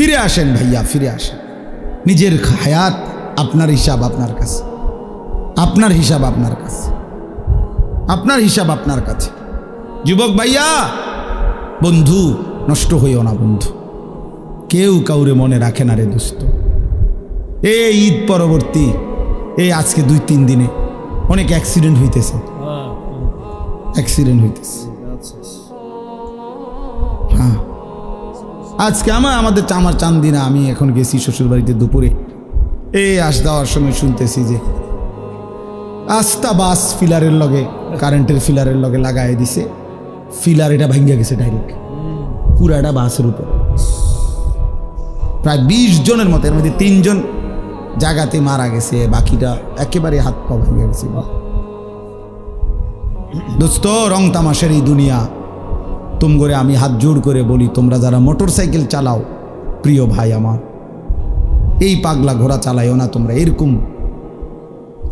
ফিরে আসেন ভাইয়া, ফিরে আসেন। নিজের হায়াত আপনার হিসাব আপনার কাছে, আপনার হিসাব আপনার কাছে, আপনার হিসাব আপনার কাছে। যুবক ভাইয়া, বন্ধু নষ্ট হইও না বন্ধু, কেউ কাউরে মনে রাখে না রে দোস্ত। এই ঈদ পরবর্তী এই আজকে 2-3 দিনে অনেক অ্যাক্সিডেন্ট হইতেছে, অ্যাক্সিডেন্ট হইতেছে। হ্যাঁ, আজকে আমাদের আমার চান্দিনা, আমি এখন গেছি শ্বশুর বাড়িতে দুপুরে, আস দেওয়ার সময় শুনতেছি যে আস্তা বাস ফিলারের লগে, কারেন্টের ফিলারের লগে লাগাই দিছে, ফিলার এটা ভাঙ্গা গেছে ডাইরেক্ট পুরাটা বাসের উপর। প্রায় 20 জনের মতো, এর মধ্যে 3 জন জায়গাতে মারা গেছে, বাকিটা একেবারে হাত পা ভেঙে গেছে। দোস্ত, রং তামাশের এই দুনিয়া, তোমগরে আমি হাত জোড় করে বলি, তোমরা যারা মোটর সাইকেল চালাও, প্রিয় ভাই আমার, এই পাগলা ঘোড়া চালাইও না তোমরা। এরকম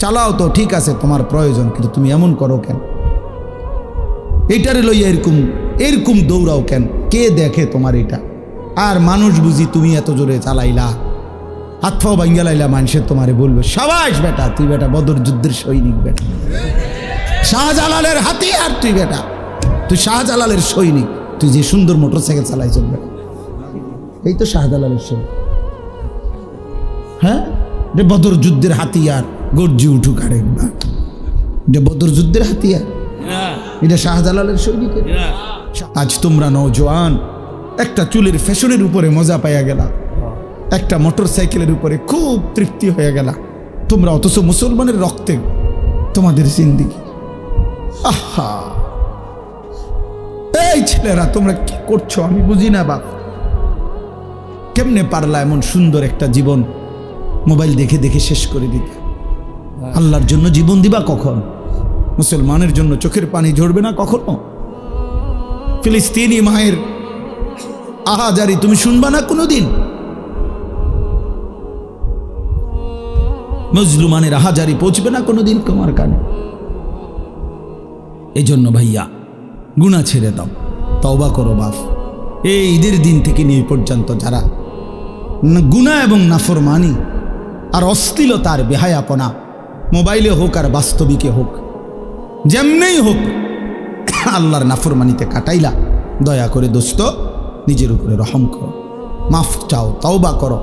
চালাও তো ঠিক আছে, তোমার প্রয়োজন, কিন্তু তুমি এমন করো কেন? এইটারে লইয়া এরকম এরকম দৌড়াও কেন? কে দেখে তোমার এটা? আর মানুষ বুঝি তুমি এত জোরে চালাইলা, হাত পাও ভাঙ্গা লাইলা, মানুষের তোমারে বলবে সাবাস বেটা, তুই বেটা বদর যুদ্ধের সৈনিক বেটা, শাহজালালের হাতিয়ার তুই বেটা, তুই শাহজালালের সৈনিক, তুই যে সুন্দর মোটর সাইকেল চালাই চলবে। এই তো শাহজালালের সৈনিক। হ্যাঁ, যে বদর যুদ্ধের হাতিয়ার, গর্জি উঠুক আরেকবার, যে বদর যুদ্ধের হাতিয়ার, এটা শাহজালালের সৈনিক। আজ তোমরা নওজোয়ান একটা চুলের ফ্যাশনের উপরে মজা পাইয়া গেলা, একটা মোটর সাইকেলের উপরে খুব তৃপ্তি হয়ে গেলা তোমরা, অথচ মুসলমানের রক্তে তোমাদের জিন্দেগি। আহা, এই ছেলেরা তোমরা কি করছো আমি বুঝি না বাপ। কেমনে পারলা এমন সুন্দর একটা জীবন মোবাইল দেখে দেখে শেষ করে দিতে? আল্লাহর জন্য জীবন দিবা কখন? মুসলমানের জন্য চোখের পানি ঝরবে না কখনো? ফিলিস্তিনি মায়ের আহাজারি তুমি শুনবা না কোনোদিন? মজলুমানের আহাজারি পৌঁছবে না কোনোদিন তোমার কানে? এই জন্য ভাইয়া, গুনাহ ছেড়ে দাও, তওবা করো বাপ। এই ঈদের দিন থেকে নিয়ে পর্যন্ত যারা গুনাহ এবং নাফরমানি আর অশ্লীলতার বেহায়াপনা, মোবাইলে হোক আর বাস্তবিকে হোক, যেমনেই হোক আল্লাহর নাফরমানিতে কাটাইলা, দয়া করে দোস্ত নিজের উপরে রহম করো, মাফ চাও, তওবা করো।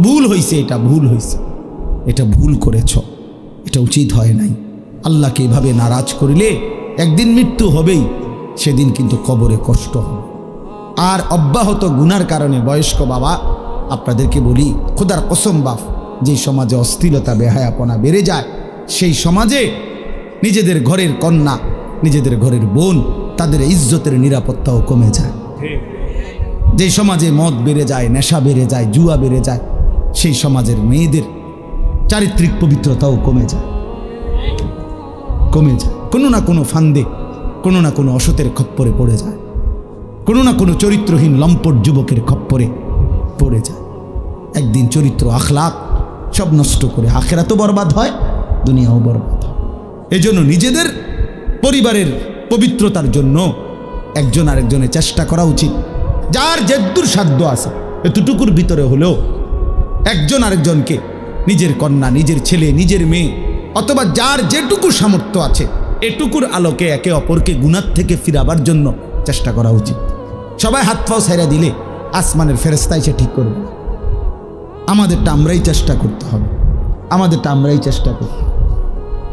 ভুল হয়েছে, এটা ভুল হয়েছে, এটা ভুল করেছ, এটা উচিত হয় নাই। আল্লাহকে এভাবে নারাজ করিলে একদিন মৃত্যু হবেই, সেদিন কিন্তু কবরে কষ্ট হবে। আর অব্যাহত গুনার কারণে বয়স্ক বাবা আপনাদেরকে বলি, খোদার কসম বাপ, যেই সমাজে অশ্লীলতা বেহায়াপনা বেড়ে যায়, সেই সমাজে নিজেদের ঘরের কন্যা, নিজেদের ঘরের বোন, তাদের ইজ্জতের নিরাপত্তাও কমে যায়। যে সমাজে মদ বেড়ে যায়, নেশা বেড়ে যায়, জুয়া বেড়ে যায়, সেই সমাজের মেয়েদের চারিত্রিক পবিত্রতাও কমে যায়, কমে যায়। কোনো না কোনো ফান্দে, কোনো না কোনো অসতের খপ্পরে পড়ে যায়, কোনো না কোনো চরিত্রহীন লম্পট যুবকের খপ্পরে পড়ে যায়। একদিন চরিত্র আখলাক সব নষ্ট করে আখিরাতও বরবাদ হয়, দুনিয়াও বরবাদ হয়। এজন্য নিজেদের পরিবারের পবিত্রতার জন্য একজন আরেকজনের চেষ্টা করা উচিত। যার যেদূর সাধ্য আছে এতটুকুর ভিতরে হলেও একজন আরেকজনকে, নিজের কন্যা, নিজের ছেলে, নিজের মেয়ে, অথবা যার যেটুকু সামর্থ্য আছে, এটুকুর আলোকে একে অপরকে গুনাহ থেকে ফিরাবার জন্য চেষ্টা করা উচিত। সবাই হাত পাও ছেড়ে দিলে আসমানের ফেরেশতা এসে ঠিক করবে না। আমাদেরটা আমরাই চেষ্টা করতে হবে, আমাদেরটা আমরাই চেষ্টা করতে হবে।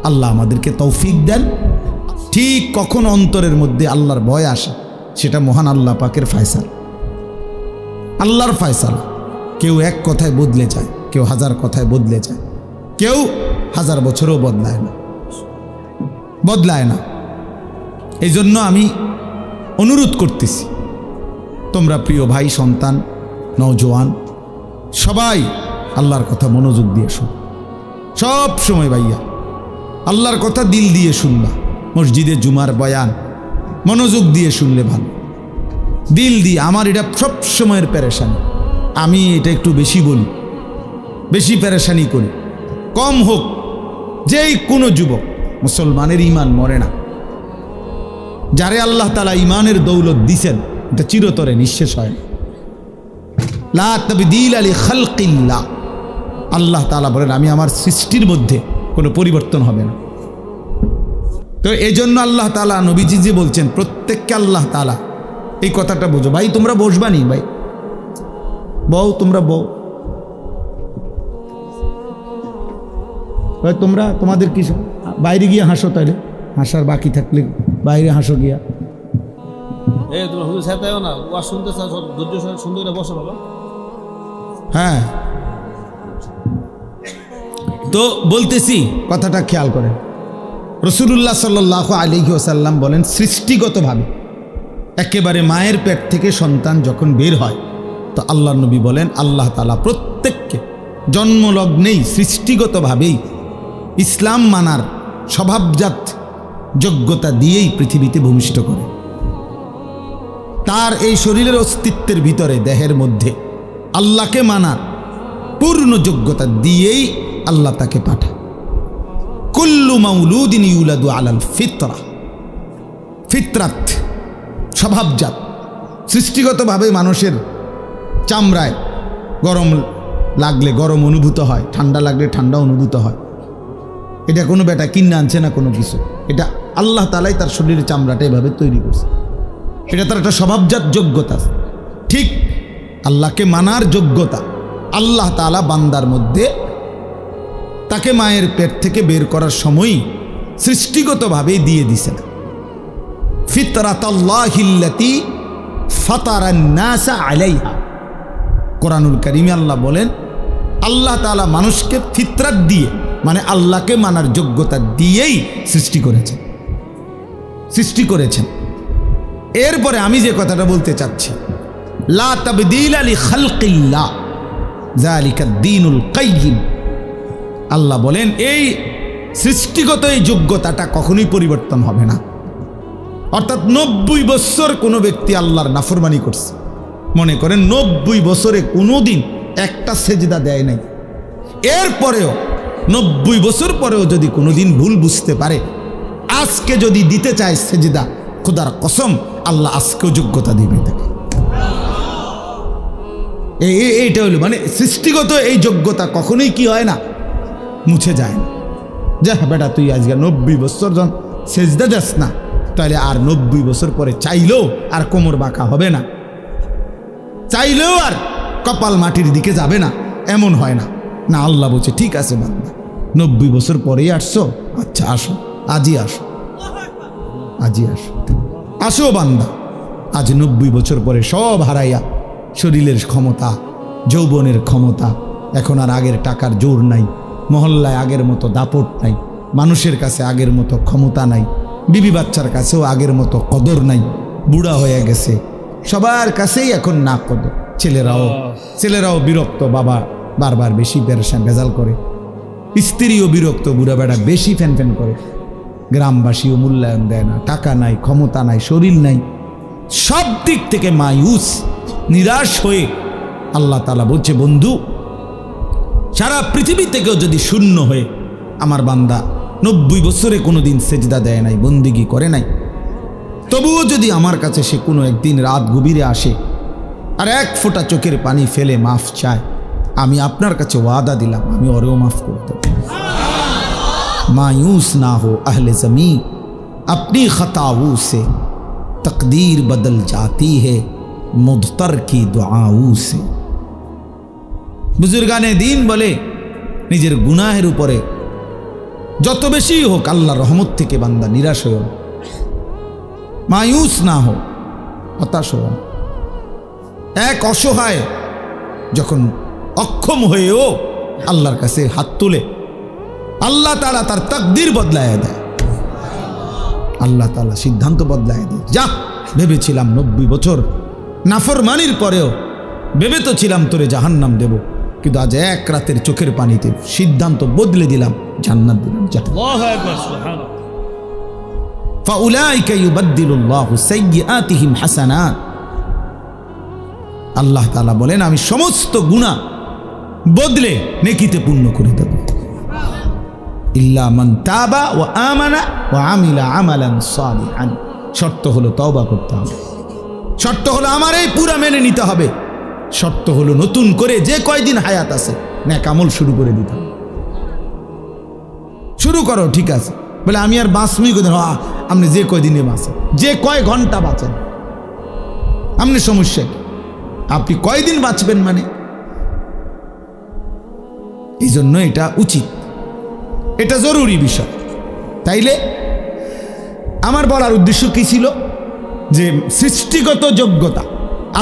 আল্লাহ আমাদেরকে তৌফিক দেন। ঠিক কখন অন্তরের মধ্যে আল্লাহর ভয় আসে, সেটা মহান আল্লাহ পাকের ফয়সালা, আল্লাহর ফয়সালা। কেউ এক কথায় বদলে যায়, কেউ 1000 কথায় বদলে যায়, কেউ 1000 বছরও বদলায় না, বদলায় না। এই জন্য আমি অনুরোধ করতেছি, তোমরা প্রিয় ভাই, সন্তান, নওজোয়ান সবাই আল্লাহর কথা মনোযোগ দিয়ে শোনো। সব সময় ভাইয়া আল্লাহর কথা দিল দিয়ে শুনবা। মসজিদে জুমার বয়ান মনোযোগ দিয়ে শুনলে ভালো, দিল দিয়ে। আমার এটা সব সময়ের পেরেশানি, আমি এটা একটু বেশি বলি, বেশি পেরেশানি করি। কম হোক, যেই কোনো যুবক, মুসলমানের ইমান মরে না। যারে আল্লাহ তাআলা ইমানের দৌলত দিছেন, এটা চিরতরে নিঃশেষ হয় না। লা তাবদীলা লিখালকিল্লাহ, আল্লাহ তাআলা বলেন আমি আমার সৃষ্টির মধ্যে কোনো পরিবর্তন হবে না। তো এই জন্য আল্লাহ তাআলা নবীজি যে বলছেন প্রত্যেককে আল্লাহ তাআলা, এই কথাটা বোঝো। ভাই তোমরা বসবা নি, ভাই বউ, তোমরা বউ, ভাই তোমরা তোমাদের কি বাইরে গিয়ে হাসো, তাইলে হাসার বাকি থাকলে বাইরে হাসো গিয়া। হ্যাঁ, তো বলতেছি কথাটা খেয়াল করেন। রাসূলুল্লাহ সাল্লাল্লাহু আলাইহি ওয়াসাল্লাম বলেন সৃষ্টিগতভাবে একেবারে মায়ের পেট থেকে সন্তান যখন বের হয়, তো আল্লাহর নবী বলেন আল্লাহ তাআলা প্রত্যেককে জন্মলগ্নেই সৃষ্টিগতভাবেই ইসলাম মানার স্বভাবজাত যোগ্যতা দিয়েই পৃথিবীতে ভূমিষ্ঠ করে। তার এই শরীরের অস্তিত্বের ভিতরে, দেহের মধ্যে আল্লাহকে মানার পূর্ণ যোগ্যতা দিয়েই আল্লাহ তাকে পাঠায়। কুল্লু মাউলুদিন ইউলাদু আলাল ফিতরা, ফিতরাত স্বভাবজাত, সৃষ্টিগতভাবে মানুষের চামড়ায় গরম লাগলে গরম অনুভূত হয়, ঠান্ডা লাগলে ঠান্ডা অনুভূত হয়। এটা কোনো বেটা কিনে আনছে না কোনো কিছু, এটা আল্লাহ তাআলাই তার শরীরের চামড়াটা এভাবে তৈরি করছে। এটা তার একটা স্বভাবজাত যোগ্যতা। ঠিক আল্লাহকে মানার যোগ্যতা আল্লাহ তাআলা বান্দার মধ্যে তাকে মায়ের পেট থেকে বের করার সময়ই সৃষ্টিগতভাবে দিয়ে দিছেন। ফিতরাতাল্লাহিল্লাতী ফাতারান নাসা আলাইহা, কোরআনুল কারীমে আল্লাহ বলেন আল্লাহ তাআলা মানুষকে ফিতরাত দিয়ে, মানে আল্লাহকে মানার যোগ্যতা দিয়েই সৃষ্টি করেছেন। এরপরে আমি যে কথাটা বলতে চাচ্ছি, লা তাবদীলা লিখালকিল্লাহ যালিকা দ্বীনুল কাইয়্যিম, আল্লাহ বলেন এই সৃষ্টিগত এই যোগ্যতাটা কখনোই পরিবর্তন হবে না। অর্থাৎ 90 বছর কোনো ব্যক্তি আল্লাহর নাফরমানি করছে, মনে করেন 90 বছরে কোনো দিন একটা সেজদা দেয় নাই, এরপরেও 90 বছর পরেও যদি কোনো দিন ভুল বুঝতে পারে, আজকে যদি দিতে চায় সেজদা, খোদার কসম আল্লাহ আজকেও যোগ্যতা দিবে তাকে। এইটা হলো মানে সৃষ্টিগত এই যোগ্যতা কখনোই কি হয় না, মুছে যায় না। যা বেটা তুই আজকে 90 বছর জন সেজদা যাস না, তাহলে আর 90 বছর পরে চাইলেও আর কোমর বাঁকা হবে না, চাইলেও আর কপাল মাটির দিকে যাবে না, এমন হয় না। না, আল্লাহ বলছে ঠিক আছে বান্দা, 90 বছর পরেই আসছো, আচ্ছা আসো, আজই আসো, আজই আসো, আসো বান্দা। আজ 90 বছর পরে সব হারাইয়া শরীরের ক্ষমতা, যৌবনের ক্ষমতা, এখন আর আগের টাকার জোর নাই, মহল্লায় আগের মতো দাপট নাই, মানুষের কাছে আগের মতো ক্ষমতা নাই, বিবি বাচ্চার কাছেও আগের মতো কদর নাই, বুড়া হয়ে গেছে, সবার কাছেই এখন না কদর। ছেলেরাও বিরক্ত, বাবা বারবার বেশি পেরেশান ভেজাল করে, স্ত্রীও বিরক্ত, বুড়া বেড়া বেশি ফ্যান করে, গ্রামবাসীও মূল্যায়ন দেয় না, টাকা নাই, ক্ষমতা নাই, শরীর নাই, সব দিক থেকে মায়ুস, নিরাশ হয়ে আল্লাহ তাআলা বলছে বন্ধু, সারা পৃথিবী থেকেও যদি শূন্য হয়ে আমার বান্দা 90 বছরে কোনো দিন সেজদা দেয় নাই, বন্দিগি করে নাই, তবুও যদি আমার কাছে সে কোনো একদিন রাত গভীরে আসে আর এক ফোঁটা চোখের পানি ফেলে মাফ চায়, আমি আপনার কাছে ওয়াদা দিলাম আমি ওরেও মাফ করে দেব। मायूस ना हो अहले ज़मीं, अपनी खताओं से तकदीर बदल जाती है मुद्तर की दुआओं से। बुजुर्गाने दीन बोले निजेर गुनाहेर उपरे যত বেশি হোক আল্লাহর রহমত থেকে বান্দা নিরাশ হও, মায়ুস না হো, হতাশ হও। এক অসহায় যখন অক্ষম হয়েও আল্লাহর কাছে হাত তুলে, আল্লাহ তাআলা তার তাকদীর বদলায় দেয়, আল্লাহ তাআলা সিদ্ধান্ত বদলায় দেয়। যা ভেবেছিলাম 90 বছর নাফরমানির পরেও ভেবে তো ছিলাম তোরে জাহান্নাম দেব, কিন্তু আজ এক রাতের চোখের পানিতে সিদ্ধান্ত বদলে দিলাম, জান্নাত দিলাম। আল্লাহু আকবার, সুবহানাল্লাহ। ফাউলাইকা ইউবাদদিলুল্লাহু সাইয়্যাতিহিম হাসানাত, আল্লাহ তাআলা বলেন আমি সমস্ত গুনাহ বদলে নেকিতে পূর্ণ করে দেব। ইল্লা মান তাবা ওয়া আমানা ওয়া আমিলা আমালান সালিহান, শর্ত হলো তওবা করতে হবে, শর্ত হলো আমার এই পুরা মেনে নিতে হবে, শর্ত হলো নতুন করে যে কয়দিন হায়াত আছে নেক আমল শুরু করে দিতে হবে। শুরু করো, ঠিক আছে, বলে আমি আর বাঁচবই কোথায়? আপনি যে কয়দিনে বাঁচেন, যে কয় ঘন্টা বাঁচেন, আপনি সমস্যা কি? আপনি কয়দিন বাঁচবেন মানে? এই জন্য এটা উচিত, এটা জরুরি বিষয়। তাইলে আমার বলার উদ্দেশ্য কি ছিল? যে সৃষ্টিগত যোগ্যতা,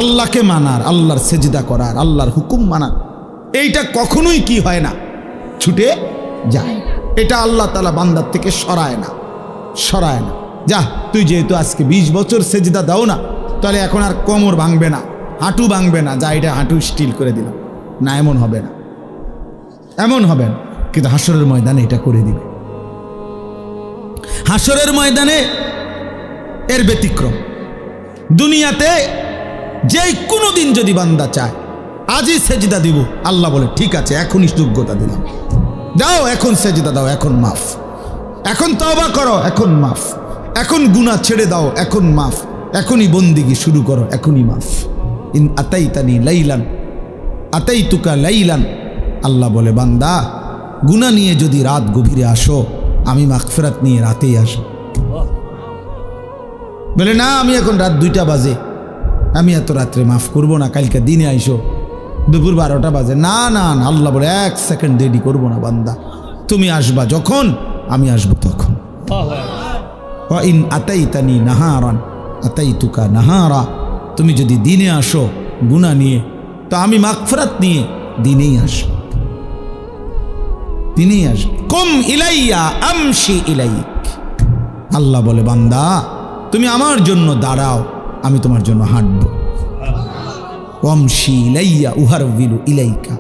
আল্লাহকে মানার, আল্লাহর সেজদা করার, আল্লাহর হুকুম মানার, এইটা কখনোই কি হয় না, ছুটে যায়। এটা আল্লাহ তাআলা বান্দার থেকে সরায় না। যা, তুই যেহেতু আজকে 20 বছর সেজদা দাও না, তাহলে এখন আর কোমর ভাঙবে না, হাঁটু ভাঙবে না, যা এটা হাঁটু স্টিল করে দিলাম না, এমন হবে না, এমন হবে না। কিন্তু হাসরের ময়দানে এটা করে দিবে। হাসরের ময়দানে এর ব্যতিক্রম। দুনিয়াতে যে কোনো দিন যদি বান্দা চায় আজই সেজদা দিব, আল্লাহ বলে ঠিক আছে, এখনই যোগ্যতা দিলাম, দাও, এখন সেজদা দাও, এখন মাফ, এখন তওবা করো, এখন মাফ, এখন গুনাহ ছেড়ে দাও, এখন মাফ, এখনই বন্দিগি শুরু করো, এখনই মাফ। ইন আতাইতানি লাইলান আতাইতুকা লাইলান, আল্লাহ বলে বান্দা গুনাহ নিয়ে যদি রাত গভীরে আসো, আমি মাগফিরাত নিয়ে রাতেই আসো। বলে না, আমি এখন রাত 2টা বাজে, আমি এত রাত্রে মাফ করবো না, কালকে দিনে আইসো, দুপুর 12টা বাজে, না না না, আল্লাহ বলে 1 সেকেন্ড দেরি করবো না বান্দা, তুমি আসবা যখন, আমি আসবো তখন। ওয়া ইন আতাইতানি নাহারান আতাইতুকা নাহারা, তুমি যদি দিনে আসো গুনাহ নিয়ে, তো আমি মাগফিরাত নিয়ে দিনেই আসবো, দিনেই আসবো। কুম ইলাইয়া আমশি ইলাইক, আল্লাহ বলে বান্দা তুমি আমার জন্য দাঁড়াও, আমি তোমার জন্য হাঁটবো। ওয়ামশি ইলাইয়া উহারবিলু ইলাইকা,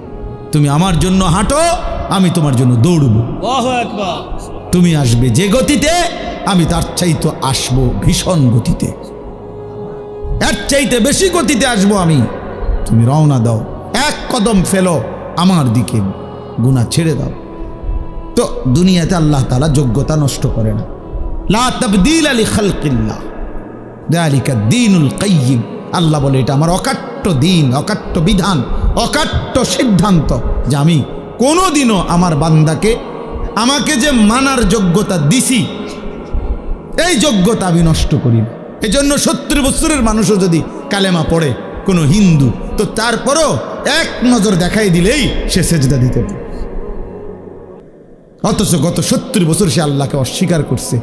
তুমি আমার জন্য হাঁটো, আমি তোমার জন্য দৌড়বো। আল্লাহু আকবার। তুমি আসবে যে গতিতে, আমি তার চাইতে আসবো ভীষণ গতিতে, এর চাইতে বেশি গতিতে আসবো আমি। তুমি রওনা দাও, 1 কদম ফেলো আমার দিকে, গুনাহ ছেড়ে দাও। তো দুনিয়াতে আল্লাহ তাআলা যোগ্যতা নষ্ট করে না। লা তাবদীলা লিখালকিল্লাহ যালিকা দ্বীনুল কাইয়্যিম, আল্লাহ বলে এটা আমার অকাট্য দিন, অকাট্য বিধান, অকাট্য সিদ্ধান্ত, যে আমি কোনোদিনও আমার বান্দাকে, আমাকে যে মানার যোগ্যতা দিছি, এই যোগ্যতা আমি নষ্ট করি না। এই জন্য 70 বছরের মানুষও যদি কালেমা পড়ে কোনো হিন্দু, তো তারপরও 1 নজর দেখাই দিলেই সে সেজদা দিতে পারে। অথচ গত 70 বছর সে আল্লাহকে অস্বীকার করছে।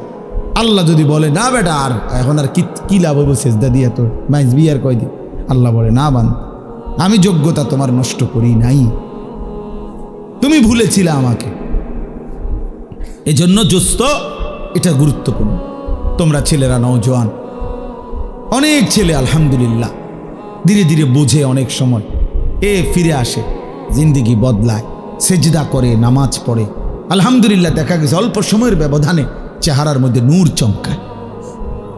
আল্লাহ যদি বলে না বেটা, আর এখন আর কি লাভ হবো সেজদা দিয়ে, তো মাইজ বিয়ার কয়দিন, আল্লাহ বলে না বান, আমি যোগ্যতা তোমার নষ্ট করি নাই, তুমি ভুলেছিলে আমাকে। এজন্য দোস্ত, এটা গুরুত্বপূর্ণ। তোমরা ছেলেরা, নওজোয়ান, অনেক ছেলে আলহামদুলিল্লাহ ধীরে ধীরে বোঝে, অনেক সময় ফিরে আসে, জিন্দেগি বদলায়, সেজদা করে, নামাজ পড়ে, আলহামদুলিল্লাহ দেখা গেছে অল্প সময়ের ব্যবধানে চেহারার মধ্যে নূর চমকায়,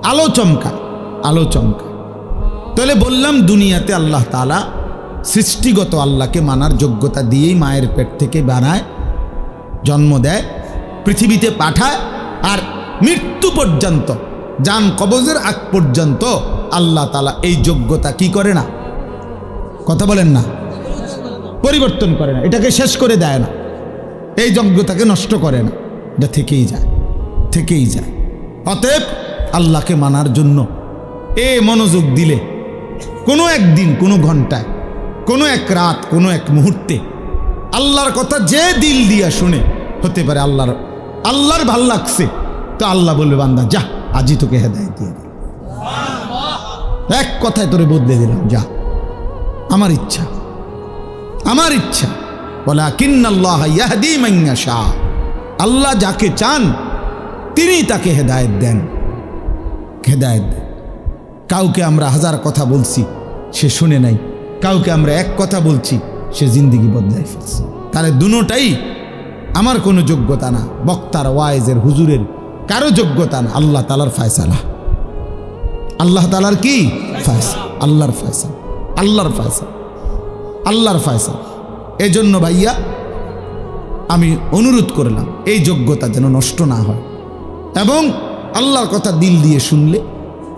আলো চমকায়, আলো চমকায়। তাহলে বললাম দুনিয়াতে আল্লাহ তাআলা সৃষ্টিগত আল্লাহকে মানার যোগ্যতা দিয়েই মায়ের পেট থেকে বানায়, জন্ম দেয়, পৃথিবীতে পাঠায়, আর মৃত্যু পর্যন্ত, জান কবজের আগ পর্যন্ত আল্লাহ তাআলা এই যোগ্যতা কি করে না, কথা বলেন না, পরিবর্তন করে না, এটাকে শেষ করে দেয় না, এই যোগ্যতাকে নষ্ট করে না, এটা থেকেই যায়, থেকেই যায়। অতএব আল্লাহকে মানার জন্য মনোযোগ দিলে কোনো একদিন, কোনো ঘন্টায়, কোনো এক রাত, কোনো এক মুহূর্তে আল্লাহর কথা যে দিল দিয়া শুনে, হতে পারে আল্লাহর ভাল লাগছে, তো আল্লাহ বলবে বান্দা যা, আজই তোকে হেদায়েত দিয়ে দিলাম, এক কথায় তোরে বদলে দিলাম, যা, আমার ইচ্ছা, আমার ইচ্ছা। ওয়ালাকিন্নাল্লাহ ইয়াহদি মান ইয়াশা, আল্লাহ যাকে চান তিনি তাকে হেদায়েত দেন, হেদায়েত দেন। কাউকে আমরা 1000 কথা বলছি, সে শুনে নাই, কাউকে আমরা 1 কথা বলছি, সে জিন্দেগি বদলাই ফেলছে। তাহলে দুটোটাই আমার কোনো যোগ্যতা না, বক্তার, ওয়াইজের, হুজুরের কারো যোগ্যতা না, আল্লাহ তাআলার ফয়সালা। আল্লাহ তাআলার কি ফয়সালা? আল্লাহর ফয়সালা, আল্লাহর ফয়সালা, আল্লাহর ফয়সালা। এই জন্য ভাইয়া আমি অনুরোধ করলাম এই যোগ্যতা যেন নষ্ট না হয়, এবং আল্লাহর কথা দিল দিয়ে শুনলে,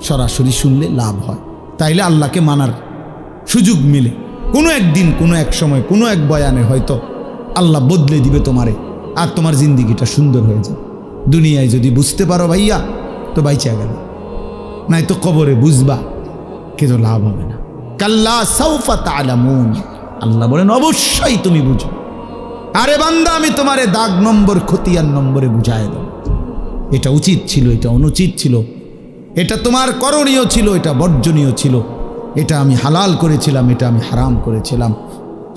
সরাসরি শুনলে লাভ হয়, তাইলে আল্লাহকে মানার সুযোগ মিলে, কোনো একদিন কোনো এক সময় কোনো এক বয়ানে হয়তো আল্লাহ বদলে দিবে তোমারে, আর তোমার জিন্দিগিটা সুন্দর হয়ে যাবে। দুনিয়ায় যদি বুঝতে পারো ভাইয়া তো বাইচা গেল, নাই তো কবরে বুঝবা কিন্তু লাভ হবে না। কাল্লা সাউফা তা'লামুন, আল্লাহ বলেন অবশ্যই তুমি বুঝো। আরে বান্দা আমি তোমারে দাগ নম্বর খতিয়ান নম্বরে বুঝায় দেব। এটা উচিত ছিল, এটা অনুচিত ছিল, এটা তোমার করণীয় ছিল, এটা বর্জনীয় ছিল, এটা আমি হালাল করেছিলাম, এটা আমি হারাম করেছিলাম।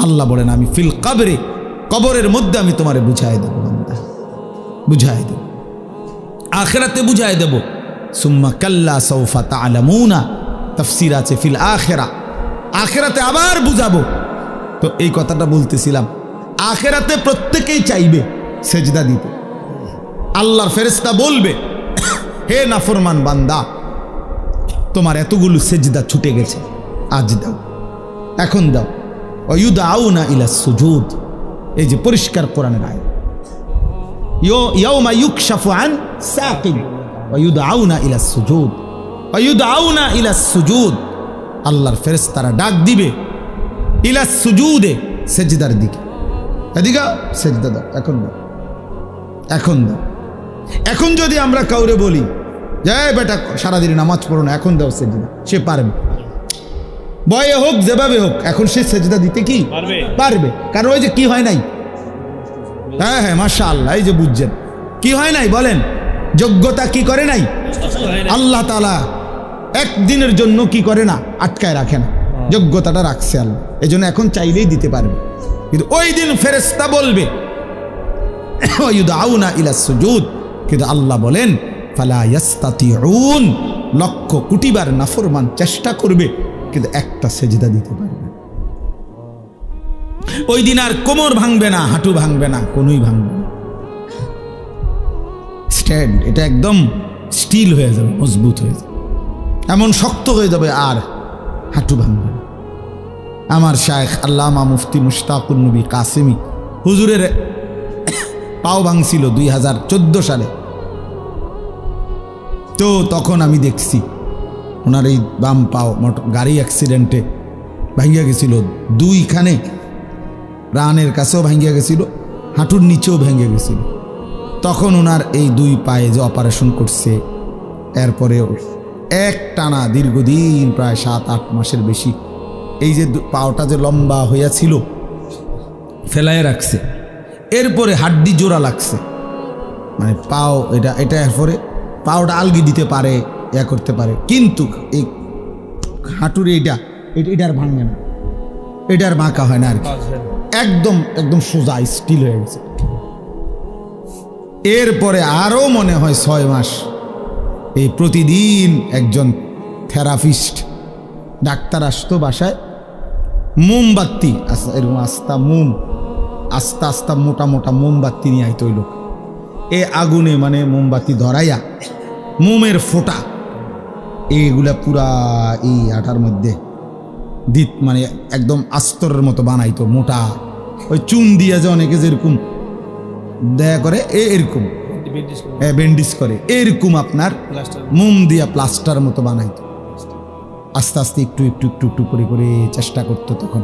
আল্লাহ বলেন আমি ফিল কবরে, কবরের মধ্যে আমি তোমারে বুঝায় দেব বান্দা, বুঝায় দেব, আখিরাতে বুঝায় দেব। সুম্মা কাল্লা সাউফা তা'লামুনা, তাফসীর আছে ফিল আখিরা, আখিরাতে আবার বুঝাবো। তো এই কথাটা বলতেছিলাম, আখিরাতে প্রত্যেকেই চাইবে সেজদা দিতে। আল্লাহর ফেরেশতা বলবে হে নাফরমান বান্দা, তোমার এতগুলো সেজদা ছুটে গেছে, আজ দাও, এখন দাও। ওয়ায়ুদআউনা ইলাস সুজুদ, এই যে পরিষ্কার কোরআনের আয়াত, ইয়াউমা ইউকশাফু আন সাকিন ওয়ায়ুদআউনা ইলাস সুজুদ, ওয়ায়ুদআউনা ইলাস সুজুদ, আল্লাহর ফেরেশতারা ডাক দিবে ইলাস সুজুদে, সেজদার দিকে। এদিকে সেজদা দাও, এখন দাও, এখন দাও। এখন যদি আমরা কাউরে বলি যে বেটা সারাদিন নামাজ পড়ো না, এখন দাও সেজদা, সে পারবে, বয়ে হোক যেভাবে হোক, এখন সে সেজদা দিতে কি পারবে। কারণ ওই যে কি হয় নাই, হ্যাঁ হ্যাঁ মাশাআল্লাহ, এই যে বুঝছেন কি হয় নাই বলেন, যোগ্যতা কি করে নাই আল্লাহ তাআলা একদিনের জন্য কি করে না, আটকায় রাখে না, যোগ্যতাটা রাখছে আল্লাহ। এই জন্য এখন চাইলেই দিতে পারবে। কিন্তু ওই দিন ফেরেশতা বলবে ওয়ায়ুদআউনা ইলাস সুজুদ, কিন্তু আল্লাহ বলেন ফালা ইয়াস্তাতিউন, লক্ষ কোটিবার নাফরমান চেষ্টা করবে কিন্তু একটা সেজদা দিতে পারবে না। ওই দিন আর কোমর ভাঙবে না, হাঁটু ভাঙবে না, কোনোই ভাঙবে না, স্ট্যান্ড এটা একদম স্টিল হয়ে যাবে, মজবুত হয়ে যাবে, এমন শক্ত হয়ে যাবে, আর হাঁটু ভাঙবে না। আমার শায়েখ আল্লামা মুফতি মুশতাকুন নবী কাসেমি হুজুরের পাও ভাঙছিল 2014 সালে। তো তখন আমি দেখছি ওনার এই বাম পাও গাড়ি অ্যাক্সিডেন্টে ভাঙ্গিয়া গেছিল, দুইখানে রানের কাছেও ভাঙ্গিয়া গেছিল, হাঁটুর নিচেও ভেঙে গেছিল। তখন ওনার এই দুই পায়ে যে অপারেশন করছে, এরপরেও এক টানা দীর্ঘদিন প্রায় 7-8 মাসের বেশি এই যে পাওটা যে লম্বা হইয়াছিল ফেলায় রাখছে, এরপরে হাড্ডি জোড়া লাগছে, মানে পাও এটা এরপরে পাওটা আলগি দিতে পারে, ইয়া করতে পারে, কিন্তু এই হাঁটুর এটার ভাঙবে না, এটার বাঁকা হয় না আর কি, একদম একদম সোজা স্টিল হয়ে গেছে। এরপরে আরও মনে হয় 6 মাস এই প্রতিদিন একজন থেরাপিস্ট ডাক্তার আসতো বাসায়, মোমবাতি এরকম আস্তা আস্তা মোটা মোটা মোমবাতি নিয়ে আইতো ওই লোক, এ আগুনে মানে মোমবাতি ধরাইয়া মোমের ফোঁটা এইগুলা পুরা এই আটার মধ্যে দিত, মানে একদম আস্তরের মতো বানাইতো মোটা, ওই চুন দিয়া যে অনেকে যেরকম দেয়া করে এরকম ব্যান্ডেজ করে, এরকম আপনার মোম দিয়া প্লাস্টার মতো বানাইতো। আস্তে আস্তে একটু একটু একটু একটু করে করে চেষ্টা করতো। তখন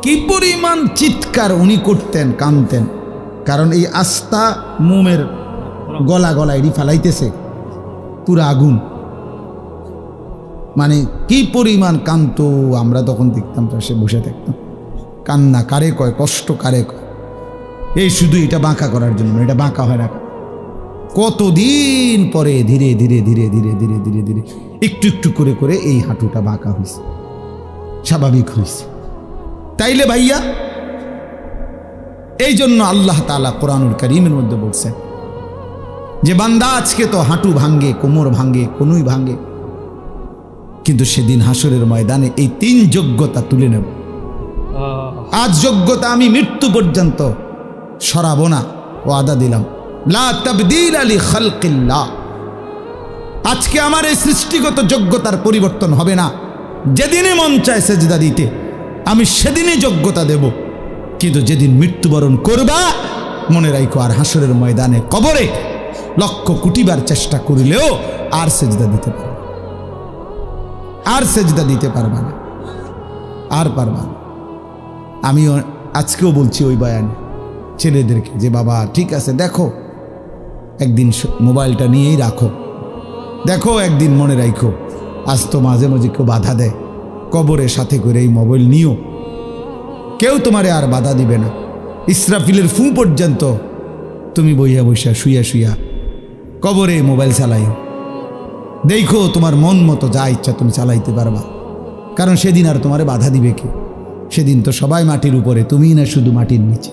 কি পরিমাণ চিৎকার উনি করতেন, কাঁদতেন, কারণ এই আস্তা মোমের গলা এটি ফালাইতেছে পুরা আগুন, মানে কি পরিমাণ কাঁদতো। আমরা তখন দেখতাম, সে বসে থাকতাম, কান্না কারে কয়, কষ্ট কারে কয়, এই শুধু এটা বাঁকা করার জন্য, এটা বাঁকা হয় না। কতদিন পরে ধীরে ধীরে ধীরে ধীরে ধীরে ধীরে ধীরে একটু একটু করে করে এই হাঁটুটা বাঁকা হয়েছে, স্বাভাবিক হয়েছে। তাইলে ভাইয়া এই জন্য আল্লাহ তাআলা কোরআনুল কারীমের মধ্যে বলছেন যে বান্দা আজকে তো হাঁটু ভাঙ্গে, কোমর ভাঙ্গে, কোনুই ভাঙ্গে, কিন্তু সেদিন হাসরের ময়দানে এই 3 যোগ্যতা তুলে নেব। আজ যোগ্যতা আমি মৃত্যু পর্যন্ত সরাবো না, ওয়াদা দিলাম, লা তাবদীল লি খালকিল্লাহ। আজকে আমার এই সৃষ্টিগত যোগ্যতার পরিবর্তন হবে না। যেদিনই মন চায় সেজদা দিতে আমি সেদিনই যোগ্যতা দেব, কিন্তু যেদিন মৃত্যুবরণ করবা মনে রাখো আর হাসরের ময়দানে কবরে লক্ষ কোটিবার চেষ্টা করিলেও আর সেজদা দিতে পারবে, আর সেজদা দিতে পারবে না। আর পারবা না। আমি আজকেও বলছি ওই বয়ানে ছেলেদেরকে যে বাবা ঠিক আছে, দেখো একদিন মোবাইলটা নিয়েই রাখো, দেখো একদিন মনে রাখো, আজ তো মাঝে মাঝে কেউ বাধা দেয়, কবরের সাথে করে এই মোবাইল নিও, কেউ তোমারে আর বাধা দিবে না। ইসরাফিলের ফু পর্যন্ত তুমি বইয়া বইয়া শুইয়া শুইয়া কবরে মোবাইল চালাইও, দেখো তোমার মন মতো যা ইচ্ছা তুমি চালাইতে পারবা, কারণ সেদিন আর তোমারে বাধা দিবে কে? সেদিন তো সবাই মাটির উপরে, তুমিই না শুধু মাটির নিচে।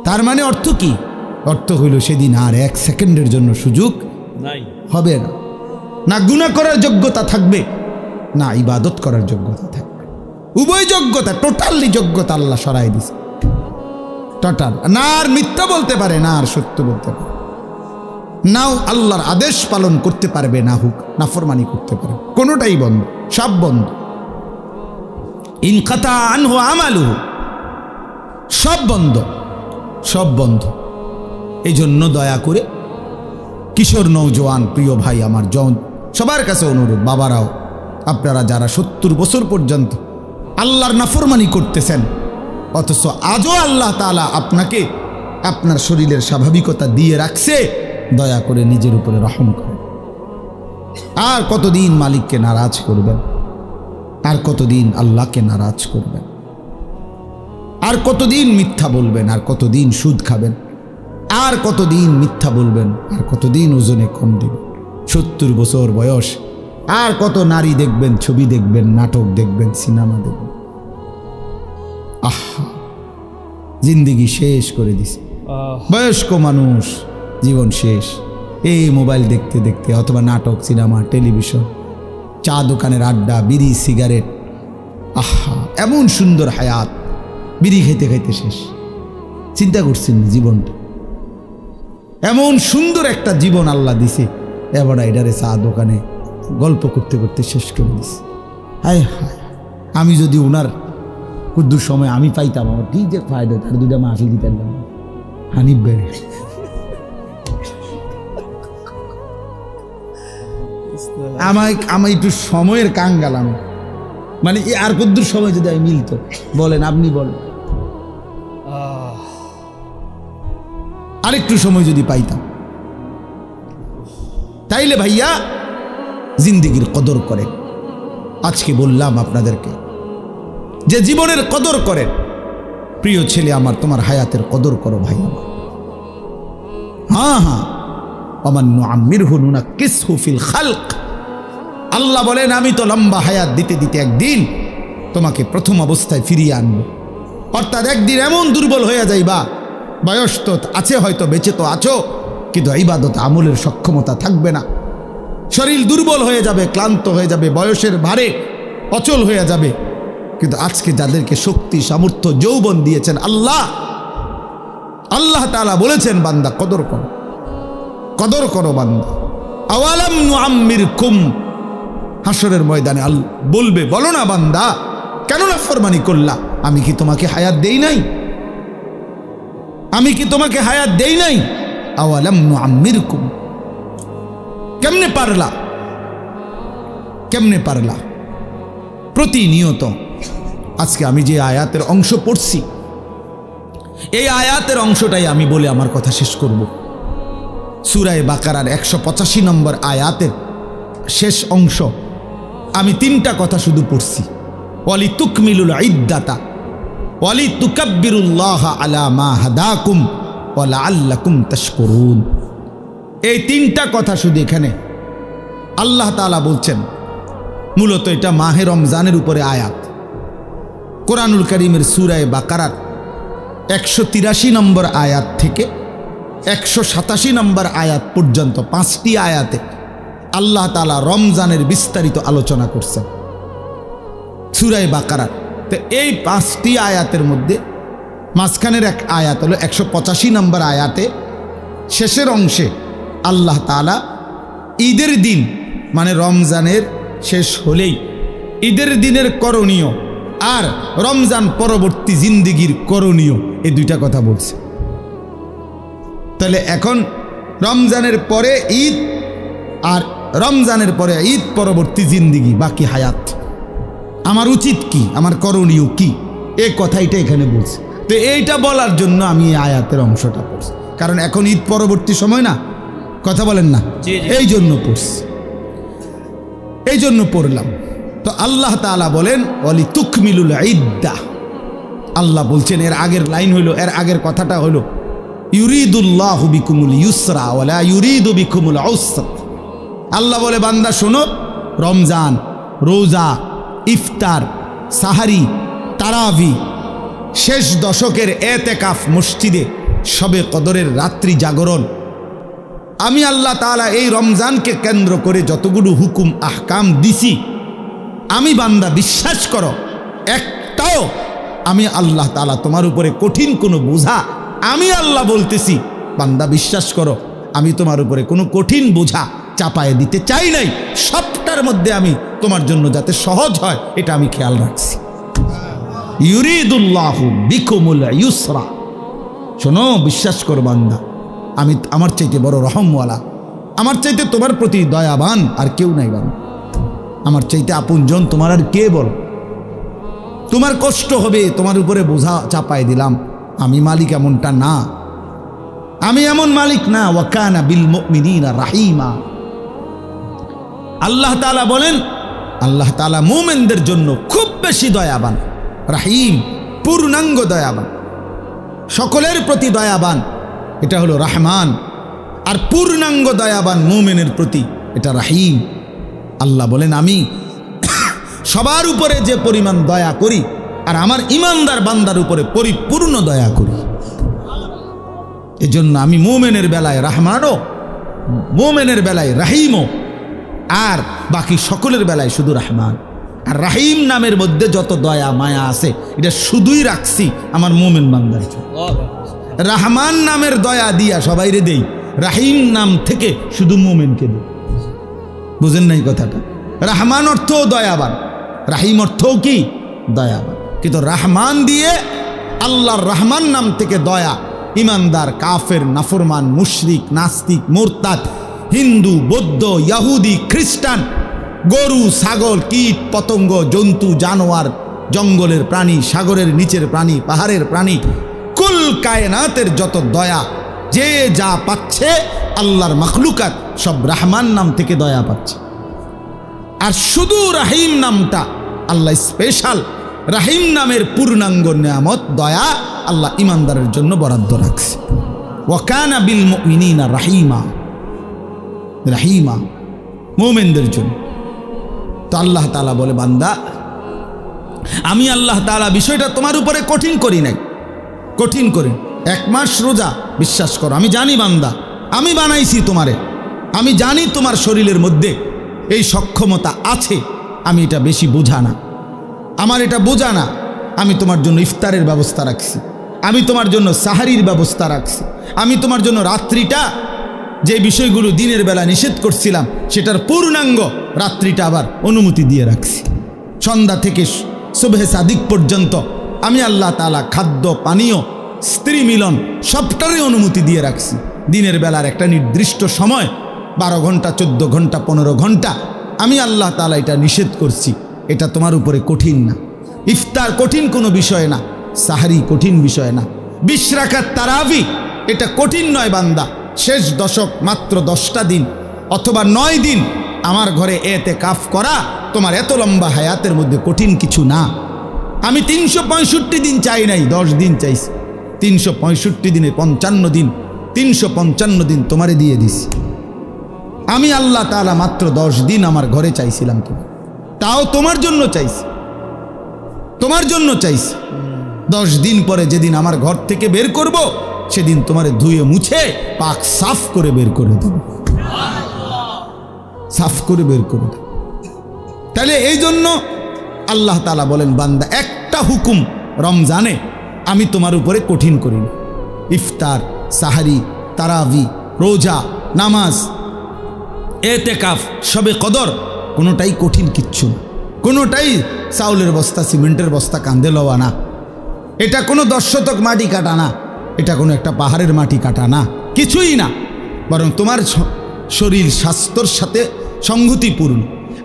তার মানে অর্থ কি? অর্থ হইল সেদিন আর এক সেকেন্ডের জন্য সুযোগ নাই, হবে না। না গুনাহ করার যোগ্যতা থাকবে, না ইবাদত করার যোগ্যতা থাকবে। উভয় যোগ্যতা, টোটালি যোগ্যতা আল্লাহ সরাই দিছে, টোটাল। না আর মিথ্যা বলতে পারে, না আর সত্য বলতে পারে, নাও আল্লাহর আদেশ পালন করতে পারবে, না হুক নাফরমানি করতে পারবে, কোনোটাই বন্ধ, সব বন্ধ। ইনকাতা আনহু আমালুহু, সব বন্ধ, সব বন্ধ। এই জন্য দয়া করে কিশোর নৌজওয়ান প্রিয় ভাই আমার, সবার কাছে অনুরোধ, বাবারাও আপনারা যারা 70 বছর পর্যন্ত আল্লাহর নাফরমানি করতেছেন, অথচ আজও আল্লাহ তাআলা আপনাকে আপনার শরীরের স্বাভাবিকতা দিয়ে রাখছে, দয়া করে নিজের উপরে রহম করেন। আর কতদিন মালিককে নারাজ করবেন? আর কতদিন আল্লাহকে নারাজ করবেন? আর কতদিন মিথ্যা বলবেন? আর কতদিন সুদ খাবেন? আর কতদিন মিথ্যা বলবেন? আর কতদিন ওজনে কম দিবেন? 70 বছর বয়স, আর কত নারী দেখবেন, ছবি দেখবেন, নাটক দেখবেন, সিনেমা দেখবেন। আহা, জিন্দিগি শেষ করে দিছে। বয়স্ক মানুষ, জীবন শেষ এই মোবাইল দেখতে দেখতে, অথবা নাটক, সিনেমা, টেলিভিশন, চা দোকানের আড্ডা, বিড়ি, সিগারেট। আহা, এমন সুন্দর হায়াত, বিড়ি খাইতে খাইতে শেষ। চিন্তা করছেন জীবনটা, এমন সুন্দর একটা জীবন আল্লাহ দিছে, এবার এটারে চা দোকানে গল্প করতে করতে শেষ করে দিছে। হায় হায়, আমি যদি ওনার কুদ্দুর সময় আমি পাইতাম, আমার কি যে ফায়দা, তার দুইটা মাফি দিতে পারলাম। হানিফ ভাই, আমি একটু সময়ের কাঙ্গালাম, মানে আর কুদ্দুর সময় যদি আমি মিলতো, বলেন আপনি বলেন, আরেকটু সময় যদি পাইতাম, তাইলে ভাইয়া জিন্দিগির কদর করেন। আজকে বললাম আপনাদেরকে যে জীবনের কদর করেন। প্রিয় ছেলে আমার, তোমার হায়াতের কদর করো ভাই আমার। হ্যাঁ হ্যাঁ, ওমান নুআম্মিরহু নুনাক্কিসহু ফিল খালক। আল্লাহ বলেন আমি তো লম্বা হায়াত দিতে দিতে একদিন তোমাকে প্রথম অবস্থায় ফিরিয়ে আনবো। অর্থাৎ একদিন এমন দুর্বল হয়ে যাইবা, বয়স তো আছে, হয়তো বেঁচে তো আছো, কিন্তু ইবাদত আমলের সক্ষমতা থাকবে না, শরীর দুর্বল হয়ে যাবে, ক্লান্ত হয়ে যাবে, বয়সের ভারে অচল হয়ে যাবে। কিন্তু আজকে যাদেরকে শক্তি, সামর্থ্য, যৌবন দিয়েছেন আল্লাহ, আল্লাহ তাআলা বলেছেন বান্দা কদর করো, কদর করো বান্দা। আওয়ালাম নুআম্মিরকুম, হাসরের ময়দানে আল্লাহ বলবে, বলো না বান্দা কেন নাফরমানি করলা? আমি কি তোমাকে হায়াত দেই নাই? আমি কি তোমাকে হায়াত দেই নাই? আওয়ালাম নুআম্মিরকুম, কেমনে পারলা? কেমনে পারলা? প্রতিনিয়ত আজকে আমি যে আয়াতের অংশ পড়ছি, এই আয়াতের অংশটাই আমি বলে আমার কথা শেষ করব। সূরা বাকারার 185 নম্বর আয়াতের শেষ অংশ, আমি 3টা কথা শুধু পড়ছি। ওয়ালি তুকমিলুল ইদ্দাতা ওয়ালি তুকাব্বিরুল্লাহা আলা মা হাদাকুম ওয়া লাআল্লাকুম তাশকুরুন। এই 3টা কথা শুধু এখানে আল্লাহ তাআলা বলছেন। মূলত এটা মাহে রমজানের উপরে আয়াত। কোরআনুল কারীমের সূরা বাকারার 183 নম্বর আয়াত থেকে 187 নম্বর আয়াত পর্যন্ত 5টি আয়াতে আল্লাহ তাআলা রমজানের বিস্তারিত আলোচনা করছেন সূরা বাকারার। তো এই 5টি আয়াতের মধ্যে মাঝখানের এক আয়াত হলো 185 নম্বর আয়াতে, শেষের অংশে আল্লাহ তাআলা ঈদের দিন, মানে রমজানের শেষ হলেই ঈদের দিনের করণীয় আর রমজান পরবর্তী জিন্দিগির করণীয়, এই 2টা কথা বলছে। তাহলে এখন রমজানের পরে ঈদ আর রমজানের পরে ঈদ পরবর্তী জিন্দিগি, বাকি হায়াত, আমার উচিত কি, আমার করণীয় কি, এই কথাইটা এখানে বলছে। তো এইটা বলার জন্য আমি এই আয়াতের অংশটা পড়ছি, কারণ এখন ঈদ পরবর্তী সময় না, কথা বলেন না, এই জন্য পড়ছি, এই জন্য পড়লাম। তো আল্লাহ তাআলা বলেন ওয়ালি তুকমিলুল ইদ্দাহ, আল্লাহ বলছেন এর আগের লাইন হইল, এর আগের কথাটা হলো ইউরিদুল্লাহু বিকুমুল ইউসরা ওয়ালা ইউরিদু বিকুমুল উসরা। আল্লাহ বলে বান্দা শোনো, রমজান, রোজা, ইফতার, সাহারি, তারাবি, শেষ দশকের এতেকাফ মসজিদে, শবে কদরের রাত্রি জাগরণ, আমি আল্লাহ তাআলা এই রমজানকে কেন্দ্র করে যতগুলো হুকুম আহকাম দিছি, আমি বান্দা বিশ্বাস করো একটাও আমি আল্লাহ তাআলা তোমার উপরে কঠিন কোনো বোঝা, আমি আল্লাহ বলতেছি বান্দা বিশ্বাস করো আমি তোমার উপরে কোনো কঠিন বোঝা চাপায় দিতে চাই নাই, সবটার মধ্যে আমি তোমার জন্য যাতে সহজ হয় এটা আমি খেয়াল রাখছি। ইউরিদুল্লাহু বিকুমুল ইউসরা, শোনো বিশ্বাস করো বান্দা, আমি আমার চাইতে বড় রহমওয়ালা, আমার চাইতে তোমার প্রতি দয়াবান আর কেউ নাই বান্দা, আমার চাইতে আপনজন তোমার আর কে বলো? তোমার কষ্ট হবে, তোমার উপরে বোঝা চাপায় দিলাম, আমি মালিক এমনটা না, আমি এমন মালিক না। ওয়া কানা বিল মুমিনিনা রাহিমা। আল্লাহ তাআলা বলেন আল্লাহ তাআলা মুমিনদের জন্য খুব বেশি দয়াবান, রাহিম পূর্ণাঙ্গ দয়াবান, সকলের প্রতি দয়াবান, এটা হলো রহমান। আর পূর্ণাঙ্গ দয়াবান মুমিনের প্রতি এটা রাহিম। আল্লাহ বলেন আমি সবার উপরে যে পরিমাণ দয়া করি আর আমার ইমানদার বান্দার উপরে পরিপূর্ণ দয়া করি, এজন্য আমি মুমিনের বেলায় রহমানও, মুমিনের বেলায় রাহিমও, আর বাকি সকলের বেলায় শুধু রহমান। আর রাহিম নামের মধ্যে যত দয়া মায়া আছে এটা শুধুই রাখছি আমার মুমিন বান্দার জন্য। রহমান নামের দয়া দিয়া সবাইরে দেই, রাহিম নাম থেকে শুধু মুমিনকে দিই। বুঝেন নাই কথাটা? রহমান অর্থও দয়াবান, রাহিম অর্থও কি দয়াবান, কিন্তু রহমান দিয়ে আল্লাহর রহমান নাম থেকে দয়া ইমানদার, কাফের, নাফরমান, মুশরিক, নাস্তিক, মুরতাদ, হিন্দু, বৌদ্ধ, ইহুদি, খ্রিস্টান, গরু, ছাগল, কীট, পতঙ্গ, জন্তু, জানোয়ার, জঙ্গলের প্রাণী, সাগরের নিচের প্রাণী, পাহাড়ের প্রাণী, কুল কায়নাতের যত দয়া যে যা পাচ্ছে আল্লাহর মাখলুকাত সব রহমান নাম থেকে দয়া পাচ্ছে। আর শুধু রাহিম নামটা আল্লাহ স্পেশাল, রাহিম নামের পূর্ণাঙ্গ নিয়ামত দয়া আল্লাহ ইমানদারের জন্য বরাদ্দ রাখছে। ওয়া কানা বিল মুমিনিনা রাহিমা, রাহিমা মুমিনদের জন্য। তো আল্লাহ তাআলা বলে বান্দা আমি আল্লাহ তাআলা বিষয়টা তোমার উপরে কঠিন করি নাই, কঠিন করে 1 মাস রোজা, বিশ্বাস করো আমি জানি বান্দা, আমি বানাইছি তোমারে, আমি জানি তোমার শরীরের মধ্যে এই সক্ষমতা আছে, আমি এটা বেশি বোঝা না, আমার এটা বোঝা না, আমি তোমার জন্য ইফতারের ব্যবস্থা রাখছি, আমি তোমার জন্য সাহারির ব্যবস্থা রাখছি, আমি তোমার জন্য রাত্রিটা যে বিষয়গুলো দিনের বেলা নিষেধ করছিলাম সেটার পূর্ণাঙ্গ রাত্রিটা আবার অনুমতি দিয়ে রাখছি। সন্ধ্যা থেকে সুবহে সাদিক পর্যন্ত আমি আল্লাহ তাআলা খাদ্য, পানীয়, স্ত্রী মিলন সবটারই অনুমতি দিয়ে রাখছি। দিনের বেলার একটা নির্দিষ্ট সময় 12 ঘন্টা, 14 ঘন্টা, 15 ঘন্টা আমি আল্লাহ তাআলা এটা নিষেধ করছি, এটা তোমার উপরে কঠিন না। ইফতার কঠিন কোনো বিষয় না, সাহারি কঠিন বিষয় না, 20 রাকাত তারাবি এটা কঠিন নয় বান্দা। শেষ দশক মাত্র 10টা দিন অথবা 9 দিন আমার ঘরে এতেকাফ করা তোমার এত লম্বা হায়াতের মধ্যে কঠিন কিছু না। আমি 365 দিন চাই নাই, 10 দিন চাইছি। 365 দিনে 55 দিন, 355 দিন তোমারে দিয়ে দিছি। আমি আল্লাহ তাআলা মাত্র 10 দিন আমার ঘরে চাইছিলাম, তাও তোমার জন্য চাইছি, তোমার জন্য চাইছি। 10 দিন পরে যেদিন আমার ঘর থেকে বের করব সেদিন তোমারে ধুয়ে মুছে পাক সাফ করে বের করে দেব, সাফ করে বের করে দেব। তাহলে এই জন্য আল্লাহ তাআলা বলেন বান্দা একটা হুকুম রমজানে আমি তোমার উপরে কঠিন করিনি। ইফতার, সাহারি, তারাবি, রোজা, নামাজ, এতেকাফ, শবে কদর কোনোটাই কঠিন কিচ্ছু না, কোনোটাই চাউলের বস্তা, সিমেন্টের বস্তা কাঁধে লওয়া না, এটা কোনো 10 শতক মাটি কাটা না, এটা কোনো একটা পাহাড়ের মাটি কাটা না, কিছুই না, বরং তোমার শরীর স্বাস্থ্যর সাথে সংগতিপূর্ণ।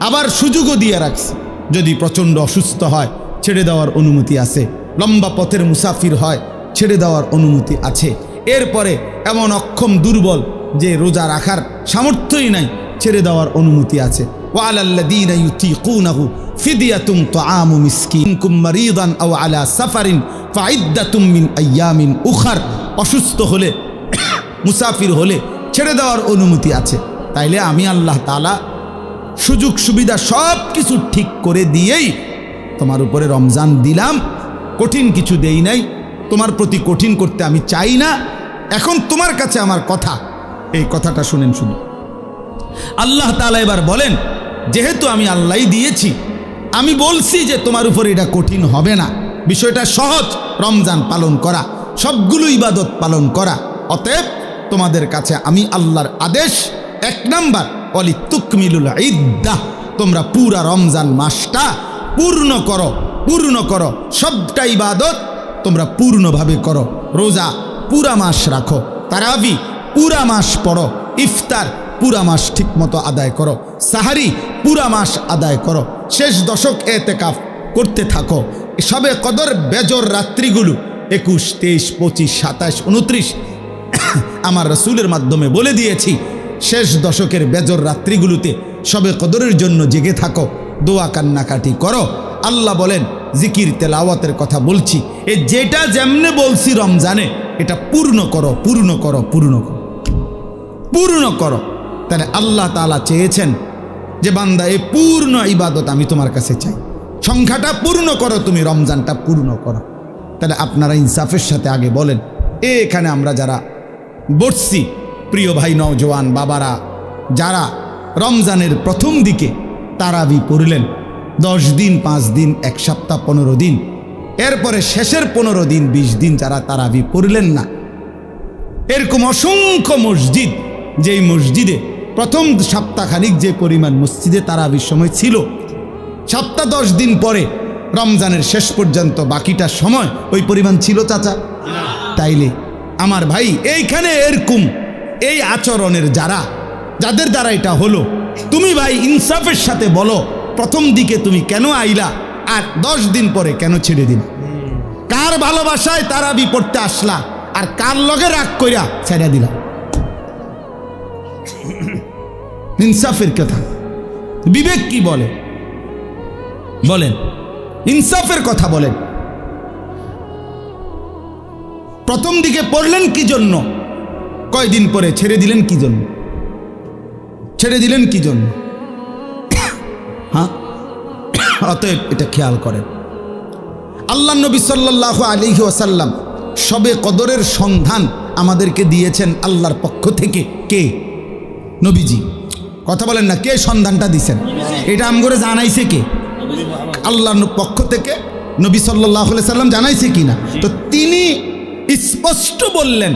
আবার সুযোগও দিয়ে রাখছি, যদি প্রচণ্ড অসুস্থ হয় ছেড়ে দেওয়ার অনুমতি আছে, লম্বা পথের মুসাফির হয় ছেড়ে দেওয়ার অনুমতি আছে। এরপরে এমন অক্ষম দুর্বল যে রোজা রাখার সামর্থ্যই নাই, ছেড়ে দেওয়ার অনুমতি আছে। ওয়ালাল্লাযীনা ইউতীকুনাহু ফিদিয়াতুন তুআমু মিসকিন কুম মারিদান আও আলা সাফারিন ফাইদ্দাতুম মিন আইয়ামিন উখার। অসুস্থ হলে মুসাফির হলে ছেড়ে দেওয়ার অনুমতি আছে। তাইলে আমি আল্লাহ তাআলা সুযোগ সুবিধা সব কিছু ঠিক করে দিয়েই তোমার উপরে রমজান দিলাম, কঠিন কিছু দেই নাই, তোমার প্রতি কঠিন করতে আমি চাই না। এখন তোমার কাছে আমার কথা, এই কথাটা শুনেন শুনুন। আল্লাহ তাআলা এবার বলেন, যেহেতু আমি আল্লাহই দিয়েছি, আমি বলছি যে তোমার উপরে এটা কঠিন হবে না, বিষয়টা সহজ, রমজান পালন করা, সবগুলো ইবাদত পালন করা। অতএব তোমাদের কাছে আমি আল্লাহর আদেশ, 1 নাম্বার ওয়ালিতুকমিলুল ইদ্দাহ, তোমরা পুরা রমজান মাসটা পূর্ণ করো, পূর্ণ করো, সবটা ইবাদত তোমরা পূর্ণভাবে করো। রোজা পুরা মাস রাখো, তারাবি পুরা মাস পড়ো, ইফতার পুরা মাস ঠিকমতো আদায় করো, সাহারি পুরা মাস আদায় করো, শেষ দশক এতেকাফ করতে থাকো। সবে কদর বেজর রাত্রিগুলো 21, 23, 25, 27, 29 আমার রাসূলের মাধ্যমে বলে দিয়েছি। শেষ দশকের বেজর রাত্রিগুলোতে সবে কদরের জন্য জেগে থাকো, দোয়া কান্নাকাটি করো। আল্লাহ বলেন, জিকির তেলাওয়াতের কথা বলছি, এ যেটা যেমনে বলছি রমজানে, এটা পূর্ণ করো, পূর্ণ করো, পূর্ণ করো, পূর্ণ করো। তাহলে আল্লাহ তাআলা চেয়েছেন যে বান্দা এই পূর্ণ ইবাদত আমি তোমার কাছে চাই, সংখ্যাটা পূর্ণ করো, তুমি রমজানটা পূর্ণ করো। তাহলে আপনারা ইনসাফের সাথে আগে বলেন, এখানে আমরা যারা বসছি, প্রিয় ভাই নওজোয়ান বাবারা, যারা রমজানের প্রথম দিকে তারাবি পড়লেন, 10 দিন, 5 দিন, 1 সপ্তাহ, 15 দিন, এরপরে শেষের 15 দিন, 20 দিন যারা তারাবি পড়লেন না, এরকম অসংখ্য মসজিদ, যেই মসজিদে প্রথম সপ্তাহখানিক যে পরিমাণ মসজিদে তারাবির সময় ছিল, সপ্তাহ 10 দিন পরে রমজানের শেষ পর্যন্ত বাকিটা সময় ওই পরিমাণ ছিল চাচা? তাইলে আমার ভাই, এইখানে এরকম এই আচরণের যাদের দ্বারা এটা হলো, তুমি ভাই ইনসাফের সাথে বলো, প্রথম দিকে তুমি কেন আইলা আর 10 দিন পরে কেন ছেড়ে দিন? কার ভালোবাসায় তারাবি পড়তে আসলা আর কার লগে রাগ কইরা ছেড়ে দিলা? ইনসাফের কথা, বিবেক কি বলে? বলেন, ইনসাফের কথা বলেন। প্রথম দিকে পড়লেন কি জন্য? কয়দিন পরে ছেড়ে দিলেন কি জন্য? ছেড়ে দিলেন কি জন্য? হ্যাঁ, অতএব এটা খেয়াল করেন। আল্লাহ নবী সাল্লাল্লাহু আলাইহি ওয়াসাল্লাম শবে কদরের সন্ধান আমাদেরকে দিয়েছেন আল্লাহর পক্ষ থেকে। কে? নবীজি। কথা বলেন না, কে সন্ধানটা দিয়েছেন? এটা আমগরে জানাইছে কে? আল্লাহর পক্ষ থেকে নবী সাল্লাল্লাহু আলাইহি ওয়াসাল্লাম জানাইছে কিনা? তো তিনি স্পষ্ট বললেন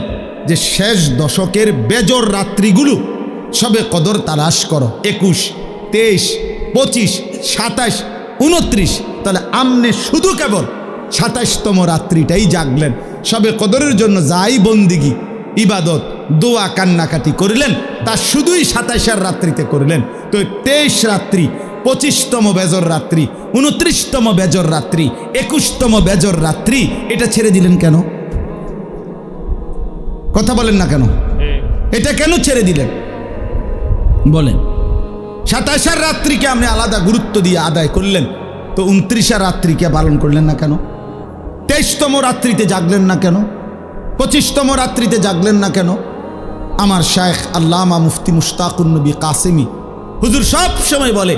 যে শেষ দশকের বেজর রাত্রিগুলো সবে কদর তালাশ করো, 21, 23, 25, 27, 29। তাহলে আমনে শুধু কেবল 27তম রাত্রিটাই জাগলেন, সবে কদরের জন্য যাই বন্দিগি ইবাদত দোয়া কান্নাকাটি করলেন তা শুধুই 27 রাত্রিতে করলেন। তো 23 রাত্রি, 25তম বেজর রাত্রি, 29তম বেজর রাত্রি, 21তম বেজর রাত্রি, এটা ছেড়ে দিলেন কেন? কথা বলেন না কেন? এটা কেন ছেড়ে দিলেন বলেন? 27 রাত্রিকে আপনি আলাদা গুরুত্ব দিয়ে আদায় করলেন, তো 29 রাত্রিকে পালন করলেন না কেন? 23তম রাত্রিতে জাগলেন না কেন? 25তম রাত্রিতে জাগলেন না কেন? আমার শায়েখ আল্লামা মুফতি মুশতাকুন নবী কাসেমি হুজুর সব সময় বলে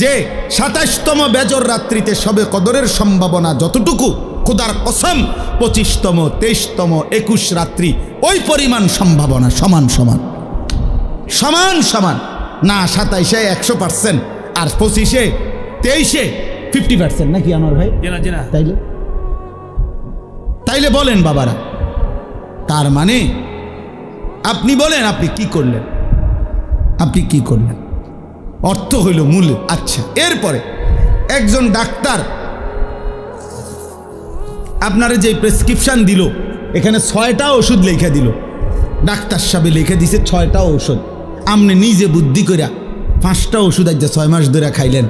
যে 27তম বেজর রাত্রিতে সবে কদরের সম্ভাবনা যতটুকু, খোদার কসম 25তম, 23তম, 21 রাত্রি ওই পরিমাণ সম্ভাবনা সমান সমান, সমান সমান না। 27-এ 100% আর 25-এ 23-এ 50%, নাকি আমার ভাই? তাইলে বলেন বাবারা, তার মানে আপনি বলেন আপনি কি করলেন? আপনি কি করলেন? অর্থ হইল মূল। আচ্ছা, এরপরে একজন ডাক্তার আপনারে যে প্রেসক্রিপশন দিল, এখানে 6টা ওষুধ লিখে দিল, ডাক্তার সাহেব লিখে দিছে 6টা ওষুধ। আপনি নিজে বুদ্ধি কইরা 5টা ওষুধ আজ 6 মাস ধরে খাইলেন,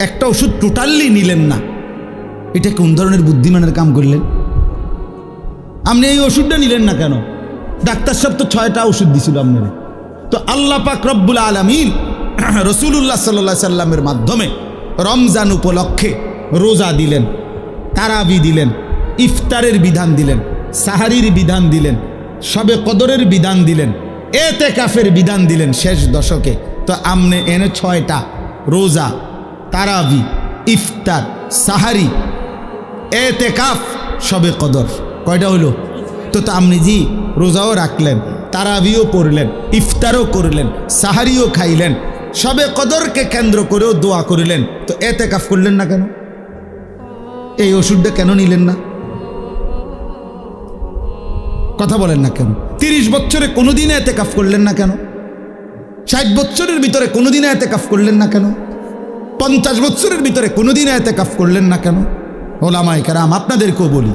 একটা ওষুধ টোটালি নিলেন না, এটা কোন ধরনের বুদ্ধিমানের কাম করলেন? আপনি এই ওষুধটা নিলেন না কেন? ডাক্তার সাহেব তো 6টা ওষুধ দিছিল আপনারে। তো আল্লাহ পাক রব্বুল আলামিন রাসূলুল্লাহ সাল্লাল্লাহু আলাইহি সাল্লামের মাধ্যমে রমজান উপলক্ষে রোজা দিলেন, তারাবি দিলেন, ইফতারের বিধান দিলেন, সাহারির বিধান দিলেন, শবে কদরের বিধান দিলেন, এতেকাফের বিধান দিলেন শেষ দশকে। তো আমনে এনে 6টা রোজা, তারাবি, ইফতার, সাহারি, এতেকাফ, শবে কদর, কয়টা হলো? তো আপনি জি রোজাও রাখলেন, তারাবিও পড়লেন, ইফতারও করলেন, সাহারিও খাইলেন, শবে কদরকে কেন্দ্র করেও দোয়া করিলেন, তো এতেকাফ করলেন না কেন? এই ওষুধটা কেন নিলেন না? কথা বলেন না কেন? 30 বছরে কোনোদিনে এতেকাফ করলেন না কেন? 60 বছরের ভিতরে কোনোদিনে এতেকাফ করলেন না কেন? 50 বছরের ভিতরে কোনোদিনে এতেকাফ করলেন না কেন? ওলামায়ে কেরাম আপনাদেরকেও বলি,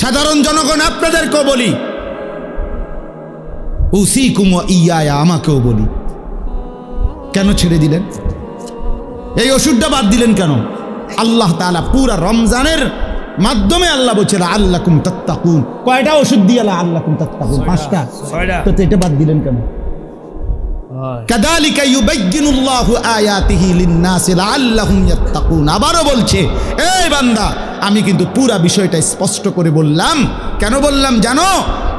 সাধারণ জনগণ আপনাদেরকেও বলি, উসিকুম ওয়া ইয়া, আমাকেও বলি, কেন ছেড়ে দিলেন? এই ওষুধটা বাদ দিলেন কেন? আল্লাহ তাআলা পুরা রমজানের মাধ্যমে আল্লাহ বলছে আল্লাকুম তাত্তাকুন। কয়টা ওষুধ দিয়ে আল্লাকুম তাত্তাকুন? 5টা। তো এটা বাদ দিলেন কেন? কাযালিকা ইউবাইয়িনুল্লাহু আয়াতিহি লিন-নাসি লাআল্লাহুম ইয়াত্তাকুন। আবারও বলছে, এই বান্দা, আমি কিন্তু পুরা বিষয়টা স্পষ্ট করে বললাম। কেন বললাম জানো?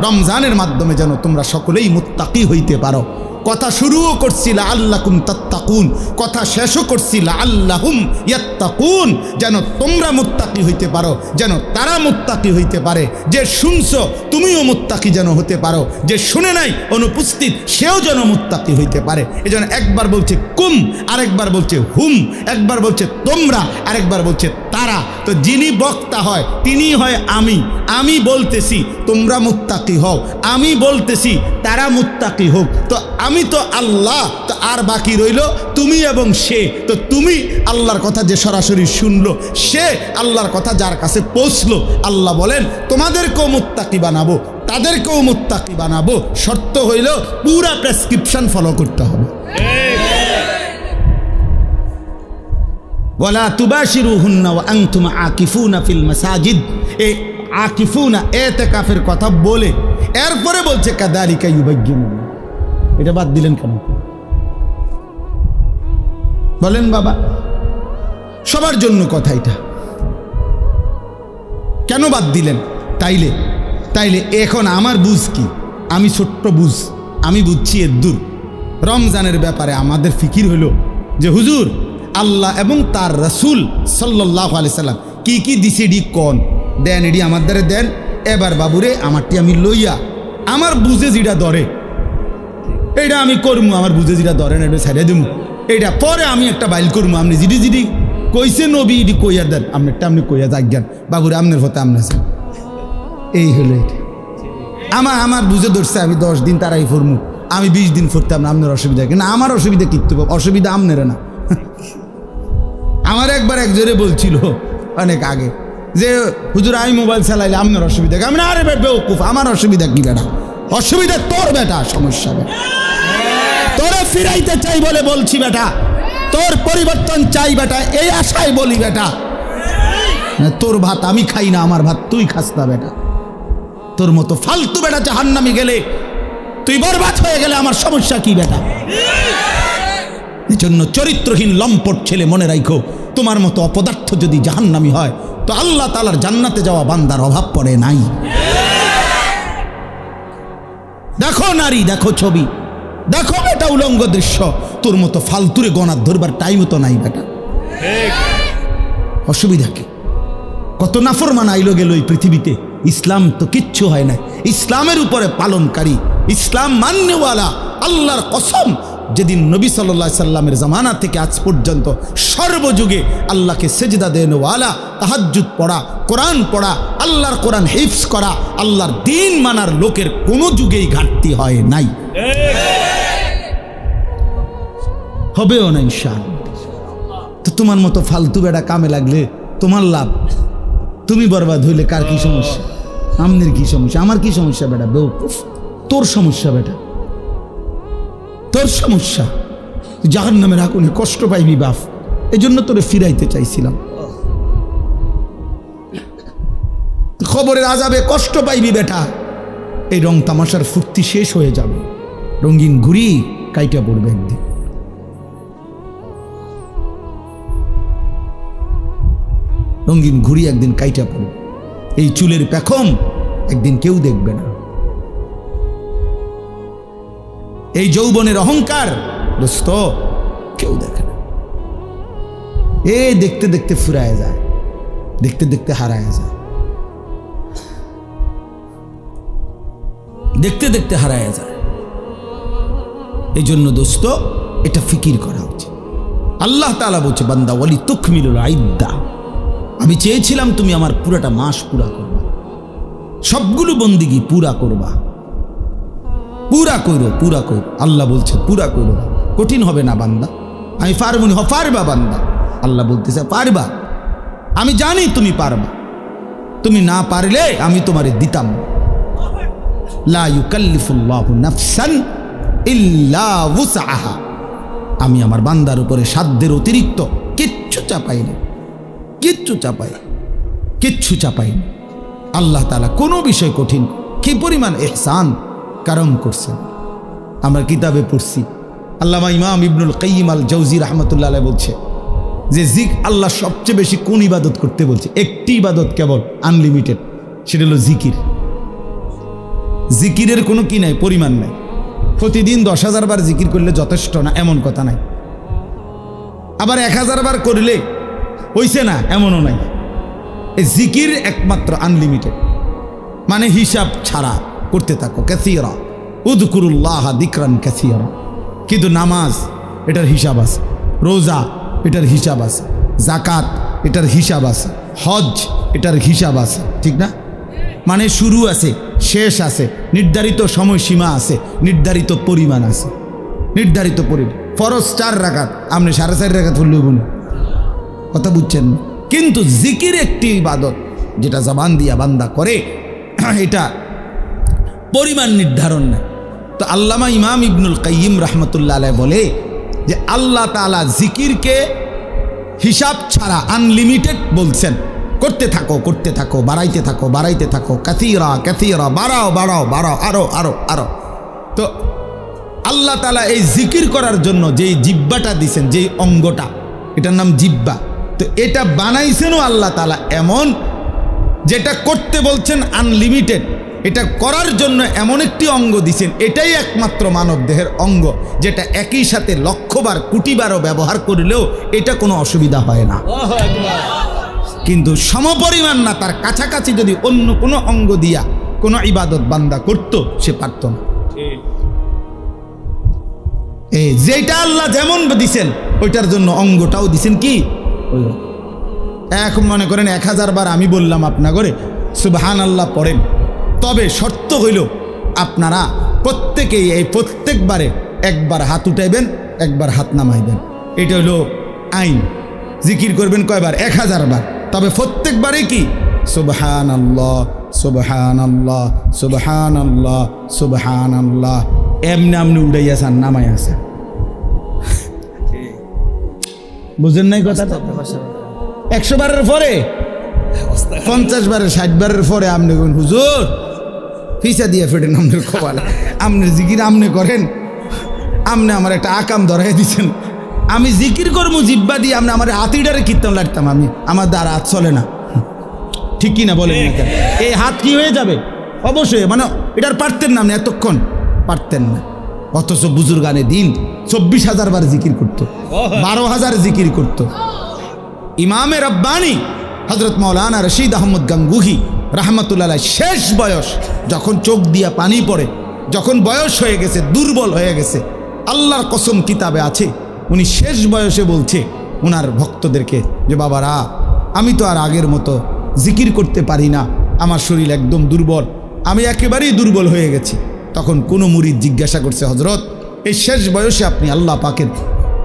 রমজানের মাধ্যমে যেন তোমরা সকলেই মুত্তাকি হইতে পারো। কথা শুরুও করছি লাআল্লাকুম তাত্তাকুন, কথা শেষও করছি লাআল্লাহুম ইয়াত্তাকুন, যেন তোমরা মুত্তাকি হইতে পারো, যেন তারা মুত্তাকি হইতে পারে। যে শুনছো তুমিও মুত্তাকি যেন হতে পারো, যে শুনে নাই অনুপস্থিত সেও যেন মুত্তাকি হইতে পারে। এজন্য একবার বলছে কুম, আরেকবার বলছে হুম, একবার বলছে তোমরা, আরেকবার বলছে তারা। তো যিনি বক্তা হয় তিনি হয় আমি। আমি বলতেছি তোমরা মুত্তাকি হও, আমি বলতেছি তারা মুত্তাকি হোক। তো আমি তো আল্লাহ, তো আর বাকি রইল তুমি এবং সে। তো তুমি আল্লাহর কথা যে সরাসরি শুনলো, সে আল্লাহর কথা যার কাছে পৌঁছলো, আল্লাহ বলেন তোমাদেরকেও মুত্তাকি বানাবো, তাদেরকেও মুত্তাকি বানাবো। শর্ত হইল পুরা প্রেসক্রিপশন ফলো করতে হবে। ওয়ালা তুবাশিরুহুন্না ওয়া আনতুম আকিফুনা ফিল মাসাজিদ। এই আকিফুনা এতেকাফের কথা বলে এরপরে বলছে কাযালিকা ইউবাইয়িনুল্লাহ। এটা বাদ দিলেন কেন? বলেন বাবা, সবার জন্য কথা এটা। কেন বাদ দিলেন? তাইলে এখন আমার বুঝ কি? আমি ছোট্ট বুঝ, আমি বুঝছি এদ্দুর। রমজানের ব্যাপারে আমাদের ফিকির হলো যে হুজুর আল্লাহ এবং তার রাসূল সাল্লাল্লাহু আলাইহি সাল্লাম কি কি দিছে এডি কোন দেন, এডি আমার দ্বারে দেন। এবার বাবুরে আমারটি আমি লইয়া আমার বুঝে যেটা ধরে এইটা আমি করবো, আমার বুঝে যেটা ধরে না এটা ছেড়ে দেবো। এইটা পরে আমি একটা বাইল করবো। আপনি জিডি কইছে নবী ইডি কইয়া দেন, আপনারটা আপনি কইয়া যাজ্ঞান বাবুরে আপনার হতে আপনার। এই হলো এটা। আমার বুঝে ধরছে আমি 10 দিন তারাই ফরমু, আমি 20 দিন ফুরতাম না, আপনার অসুবিধা কিন্তু আমার অসুবিধা কিনতে পাবো, অসুবিধা আপনারা না। আমার একবার একজনে বলছিল অনেক আগে যে হুজুর আমি মোবাইল চালাইলে আপনার অসুবিধা, আমি না, আরে বেউকুফ, আমার অসুবিধা কি বেটা? অসুবিধা তোর বেটা, সমস্যা বেটা তোরে ফিরাইতে চাই বলে বলছি বেটা, তোর পরিবর্তন চাই বেটা, এই আশায় বলি বেটা। তোর ভাত আমি খাই না, আমার ভাত তুই খাস না বেটা। তোর মতো ফালতু বেটা জাহান্নামে গেলে, তুই বরবাদ হয়ে গেলে আমার সমস্যা কি বেটা? এজন্য চরিত্রহীন লম্পট ছেলে মনে রাখো, তোমার মতো অপদার্থ যদি জাহান্নামী হয় তো আল্লাহ তাআলার জান্নাতে যাওয়া বান্দার অভাব পড়ে নাই। দেখো নারী, দেখো ছবি, দেখো বেটা উলঙ্গ দৃশ্য, তোর মতো ফালতুরে গণার ধরবার টাইমও তো নাই বেটা। অসুবিধা কি? কত নাফরমান আইলো গেল এই পৃথিবীতে, ইসলাম তো কিচ্ছু হয় না। ইসলামের উপরে পালনকারী, ইসলাম মান্যওয়ালা, আল্লাহর কসম, যেদিন নবী সাল্লাল্লাহু আলাইহি সাল্লামের জামানা থেকে আজ পর্যন্ত সর্বযুগে আল্লাহকে সেজদা দেনওয়ালা, তাহাজ্জুদ পড়া, কোরআন পড়া, আল্লাহর কোরআন হিফজ করা, আল্লাহর দ্বীন মানার লোকের কোনো যুগেই ঘাটতি হয় নাই, হবেও না ইনশাআল্লাহ। তো তোমার মতো ফালতু বেটা কামে লাগলে তোমার লাভ, তুমি বরবাদ হইলে কার কি সমস্যা? আমনের কি সমস্যা? আমার কি সমস্যা বেটা? বেউকুফ, তোর সমস্যা বেটা, তোর সমস্যা। জাহান্নামের আগুনে কষ্ট পাইবি বাপ, এই জন্য তোরে ফিরাইতে চাইছিলাম। খবরের আযাবে কষ্ট পাইবি বেটা, এই রং তামাশার ফুর্তি শেষ হয়ে যাবে, রঙিন ঘুড়ি কাইটা পড়বে একদিন। রঙিন ঘুড়ি একদিন কাইটা পড়বে, এই চুলের পেখম একদিন কেউ দেখবে না। এই যৌবনের অহংকার দোস্ত কেউ দেখে না। এ দেখতে দেখতে ফুরায় যায়, দেখতে দেখতে হারায় যায়, দেখতে দেখতে হারায় যায়। এই জন্য দোস্ত এটা ফিকির করা উচিত। আল্লাহ তাআলা বলছে বান্দা ওয়ালি তুকমিলুল ইদ্দা, আমি চেয়েছিলাম তুমি আমার পুরাটা মাস পুরা করবা, সবগুলো বন্দিগি পুরা করবা, পুরা করো পুরা করো। আল্লাহ বলছে পুরা করো, কঠিন হবে না বান্দা, আমি পারবো না। পারবা বান্দা, আল্লাহ বলতেছে পারবা, আমি জানি তুমি পারবা, তুমি না পারলে আমি তোমারে দিতাম। লা ইউকাল্লিফুল্লাহু নাফসান ইল্লা উসআহা, আমি আমার বান্দার উপরে সাধ্যের অতিরিক্ত কিচ্ছু চাপাই না, কিচ্ছু চাপাই, কিচ্ছু চাপাই না। আল্লাহ তাআলা কোনো বিষয় কঠিন, কি পরিমাণ ইহসান কারম করছেন। আমরা কিতাবে পড়ছি, আল্লামা ইমাম ইবনুল কাইয়িম আল জাওজি রাহমাতুল্লাহ আলাইহি বলছে যে আল্লাহ সবচেয়ে বেশি কোন ইবাদত করতে বলছে? একটি ইবাদত কেবল আনলিমিটেড, সেটা হলো জিকির। জিকিরের কোনো কি নাই, পরিমাণ নাই। প্রতিদিন 10,000 বার জিকির করলে যথেষ্ট না এমন কথা নাই, আবার 1000 বার করলে হইছে না এমনও নাই। এই জিকির একমাত্র আনলিমিটেড, মানে হিসাব ছাড়া করতে থাকো। কাসীরা উযকুরুল্লাহ যিকরান কাসীরা। কিন্তু নামাজ এটার হিসাব আছে, রোজা এটার হিসাব আছে, যাকাত এটার হিসাব আছে, হজ এটার হিসাব আছে, ঠিক না? মানে শুরু আছে, শেষ আছে, নির্ধারিত সময়সীমা আছে, নির্ধারিত পরিমাণ আছে, নির্ধারিত পরিমাণ। ফরজ 4 রাকাত, আপনি 4.5 রাকাত হলেও গুণ, কথা বুঝছেন? কিন্তু জিকির একটি ইবাদত যেটা জবান দিয়া বান্দা করে, এটা পরিমাণ নির্ধারণ নেই। তো আল্লামা ইমাম ইবনুল কাইয়িম রাহমাতুল্লাহ আলাইহি বলে যে আল্লাহ তাআলা জিকিরকে হিসাব ছাড়া আনলিমিটেড বলছেন, করতে থাকো করতে থাকো, বাড়াইতে থাকো বাড়াইতে থাকো, কাসীরা কাসীরা, বাড়াও বাড়াও বাড়াও, আরো আরো আরো। তো আল্লাহ তাআলা এই জিকির করার জন্য যেই জিহ্বাটা দিছেন, যেই অঙ্গটা, এটার নাম জিহ্বা। তো এটা বানাইছেনও আল্লাহ তাআলা এমন, যেটা করতে বলছেন আনলিমিটেড, এটা করার জন্য এমন একটি অঙ্গ দিছেন, এটাই একমাত্র মানব দেহের অঙ্গ, যেটা একই সাথে লক্ষবার কোটিবারও ব্যবহার করলেও এটা কোনো অসুবিধা হয় না। কিন্তু সমপরিমাণ না, তার কাছাকাছি যদি অন্য কোনো অঙ্গ দিয়া কোনো ইবাদত বান্দা করত, সে পারত না। যেটা আল্লাহ যেমন দিছেন ওইটার জন্য অঙ্গটাও দিছেন কি ওই। এখন মনে করেন 1000 বার আমি বললাম আপনা করে সুবহানাল্লাহ পড়েন, তবে শর্ত হইল আপনারা প্রত্যেকেই এই প্রত্যেকবারে একবার হাত উঠাইবেন, একবার হাত নামাইবেন। এটা হইল আইন। জিকির করবেন কয়বার? 1000 বার, তবে প্রত্যেকবারে কি সুবহানাল্লাহ সুবহানাল্লাহ সুবহানাল্লাহ সুবহানাল্লাহ, এমনি আমনি উড়াইয়াছেন নামাই আছে। বুঝেন নাই কথাটা? 100 বারের পরে 50 বারের 60 বারের পরে আপনি হুজুর ফিসা দিয়ে ফেটেন আপনার কপালে, আপনি জিকির আপনি করেন, আপনি আমার একটা আকাম ধরাই দিচ্ছেন। আমি জিকির করবো জিব্বা দিয়ে, আপনি আমার হাতিটারে কীর্তন লাগতাম, আমি আমার দ্বারা হাত চলে না, ঠিক কি না বলেন? এই হাত কি হয়ে যাবে? অবশ্যই, মানে এটার পারতেন না, আপনি এতক্ষণ পারতেন না। অথচ বুজুর্গানে দিন 24,000 বার জিকির করতো, 12,000 জিকির করতো। ইমামে রব্বানি হযরত মাওলানা রশিদ আহমদ গাঙ্গুহি রাহমাতুল্লাহ আলাইহি শেষ বয়স, যখন চোখ দিয়া পানি পড়ে, যখন বয়স হয়ে গেছে, দুর্বল হয়ে গেছে, আল্লাহর কসম কিতাবে আছে, উনি শেষ বয়সে বলছে ওনার ভক্তদেরকে যে বাবারা, আমি তো আর আগের মতো জিকির করতে পারি না, আমার শরীর একদম দুর্বল, আমি একেবারেই দুর্বল হয়ে গেছি। তখন কোনো মুরিদ জিজ্ঞাসা করছে, হযরত এই শেষ বয়সে আপনি আল্লাহ পাকের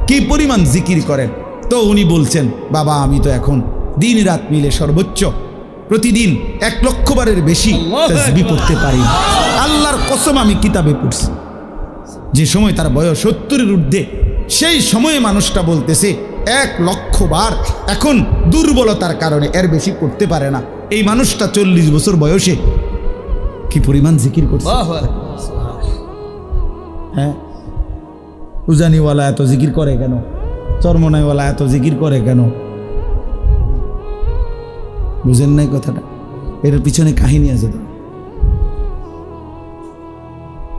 কি পরিমাণ জিকির করেন? তো উনি বলছেন, বাবা আমি তো এখন দিন রাত মিলে সর্বোচ্চ প্রতিদিন 1 লক্ষ বারের বেশি তাসবিহ পড়তে পারি। আল্লাহর কসম আমি কিতাবে পড়ছি। যে সময় তার বয়স 70-এর ঊর্ধ্বে, সেই সময়ে মানুষটা বলতেছে 1,00,000 বার, এখন দুর্বলতার কারণে এর বেশি করতে পারে না। এই মানুষটা 40 বছর বয়সে কি পরিমাণ জিকির করছে। হ্যাঁ, উজানিওয়ালা এত জিকির করে কেন? চরমনাইওয়ালা এত জিকির করে কেন? বুঝেন নাই কথাটা? এটার পিছনে কাহিনী আছে তো।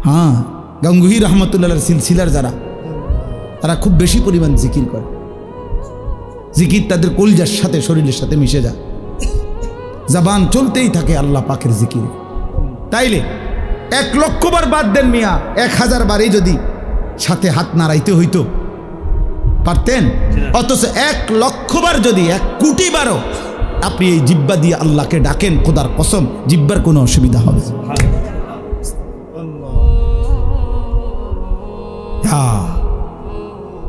হ্যাঁ, গাঙ্গুহি রহমতুল্লাহ সিলসিলার যারা, তারা খুব বেশি পরিমাণ জিকির করে। জিকির তাদের কলজার সাথে, শরীরের সাথে মিশে যায়, জবান চলতেই থাকে আল্লাহ পাকের জিকির। তাইলে 1,00,000 বার বাদ দেন মিয়া, 1000 বারই যদি সাথে হাত নাড়াইতে হইতো পারতেন। অথচ 1,00,000 বার যদি 1 কোটি বারও আপনি এই জিব্বা দিয়ে আল্লাহকে ডাকেন, খোদার কসম জিব্বার কোনো অসুবিধা হবে না।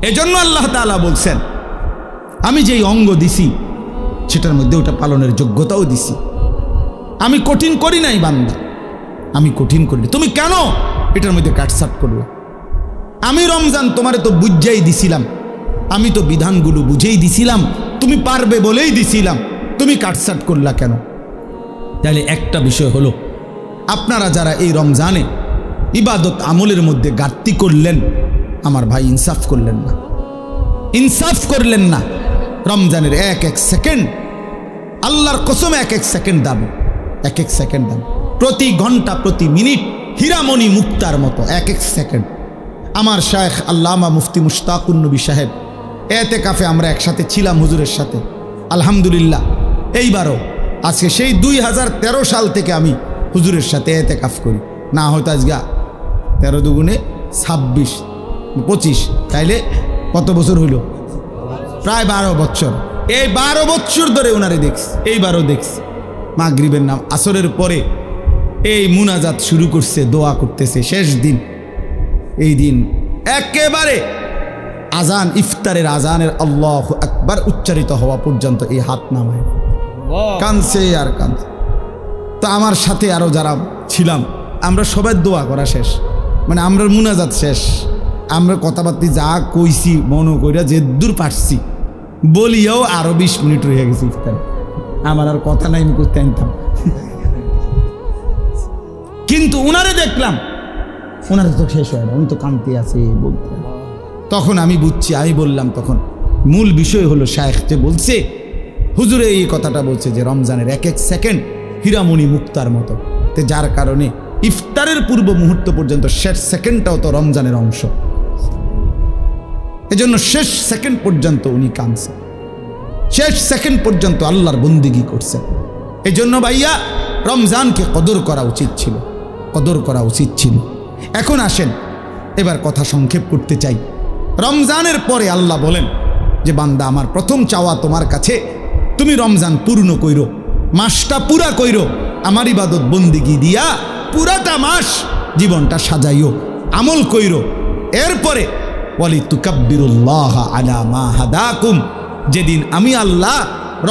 এজন্য আল্লাহ তাআলা বলছেন, আমি যেই অঙ্গ দিছি সেটার মধ্যে ওটা পালনের যোগ্যতাও দিছি। আমি কঠিন করি নাই বান্দা, আমি কঠিন করি। তুমি কেন এটার মধ্যে কাটছাট করলা? আমি রমজান তোমারে তো বুঝাই দিছিলাম, আমি তো বিধানগুলো বুঝেই দিছিলাম, তুমি পারবে বলেই দিছিলাম, তুমি কাটছাট করলা কেন? তাহলে একটা বিষয় হলো, আপনারা যারা এই রমজানে ইবাদত আমলের মধ্যে ঘাটতি করলেন, আমার ভাই ইনসাফ করলেন না, ইনসাফ করলেন না। রমজানের এক এক সেকেন্ড, আল্লাহর কসম এক এক সেকেন্ড দাম, এক এক সেকেন্ড দাম, প্রতি ঘন্টা প্রতি মিনিট হীরামণি মুক্তার মতো এক এক সেকেন্ড। আমার শায়েখ আল্লামা মুফতি মুশতাকুন নবী সাহেব এতেকাফে আমরা একসাথে ছিলাম হুজুরের সাথে, আলহামদুলিল্লাহ। এইবারও আজকে সেই 2013 সাল থেকে আমি হুজুরের সাথে এতেকাফ করি, না হয়তো আজগা 13 দুগুণে 26 25, তাইলে কত বছর হইল? প্রায় 12 বছর। এই 12 বছর ধরে ওনারে দেখছি, এইবারও দেখছি। মাগরিবের নাম আসরের পরে এই মুনাজাত শুরু করছে, দোয়া করতেছে। শেষ দিন, এই দিন একেবারে আজান, ইফতারের আজানের আল্লাহু আকবার উচ্চারিত হওয়া পর্যন্ত এই হাত নামায় কানছে আর কানছে। তো আমার সাথে আরো যারা ছিলাম, আমরা সবাই দোয়া করা শেষ, মানে আমরা মুনাজাত শেষ, আমরা কথাবার্তা যা কইছি মনে কইরা যে দূর পারছি বলিয়াও আরো 20 মিনিট রয়ে গেছে ইফতারে। আমার আর কথা নাই, আমি করতে আনতাম। কিন্তু উনারে দেখলাম, ওনার তো শেষ হয় না, উনি তো কান্তি আছে বলতে। তখন আমি বুঝছি, আমি বললাম তখন মূল বিষয় হলো শায়েখ যে বলছে, হুজুরে এই কথাটা বলছে যে রমজানের এক এক সেকেন্ড হীরামণি মুক্তার মতো, তে যার কারণে ইফতারের পূর্ব মুহূর্ত পর্যন্ত শেষ সেকেন্ডটাও তো রমজানের অংশ। এজন্য শেষ সেকেন্ড পর্যন্ত উনি কাঁদছেন, শেষ সেকেন্ড পর্যন্ত আল্লাহর বন্দিগি করছেন। এজন্য ভাইয়া রমজানকে কদর করা উচিত ছিল, কদর করা উচিত ছিল। এখন আসেন, এবার কথা সংক্ষেপ করতে চাই। রমজানের পরে আল্লাহ বলেন যে বান্দা আমার প্রথম চাওয়া তোমার কাছে, তুমি রমজান পূর্ণ কইরো, মাসটা পুরা কইরো, আমার ইবাদত বন্দিগি দিয়া পুরাটা মাস জীবনটা সাজাইও, আমল কইরো। এরপরে ওয়ালি তুকাব্বিরুল্লাহ আলা মা হাদাকুম, যেদিন আমি আল্লাহ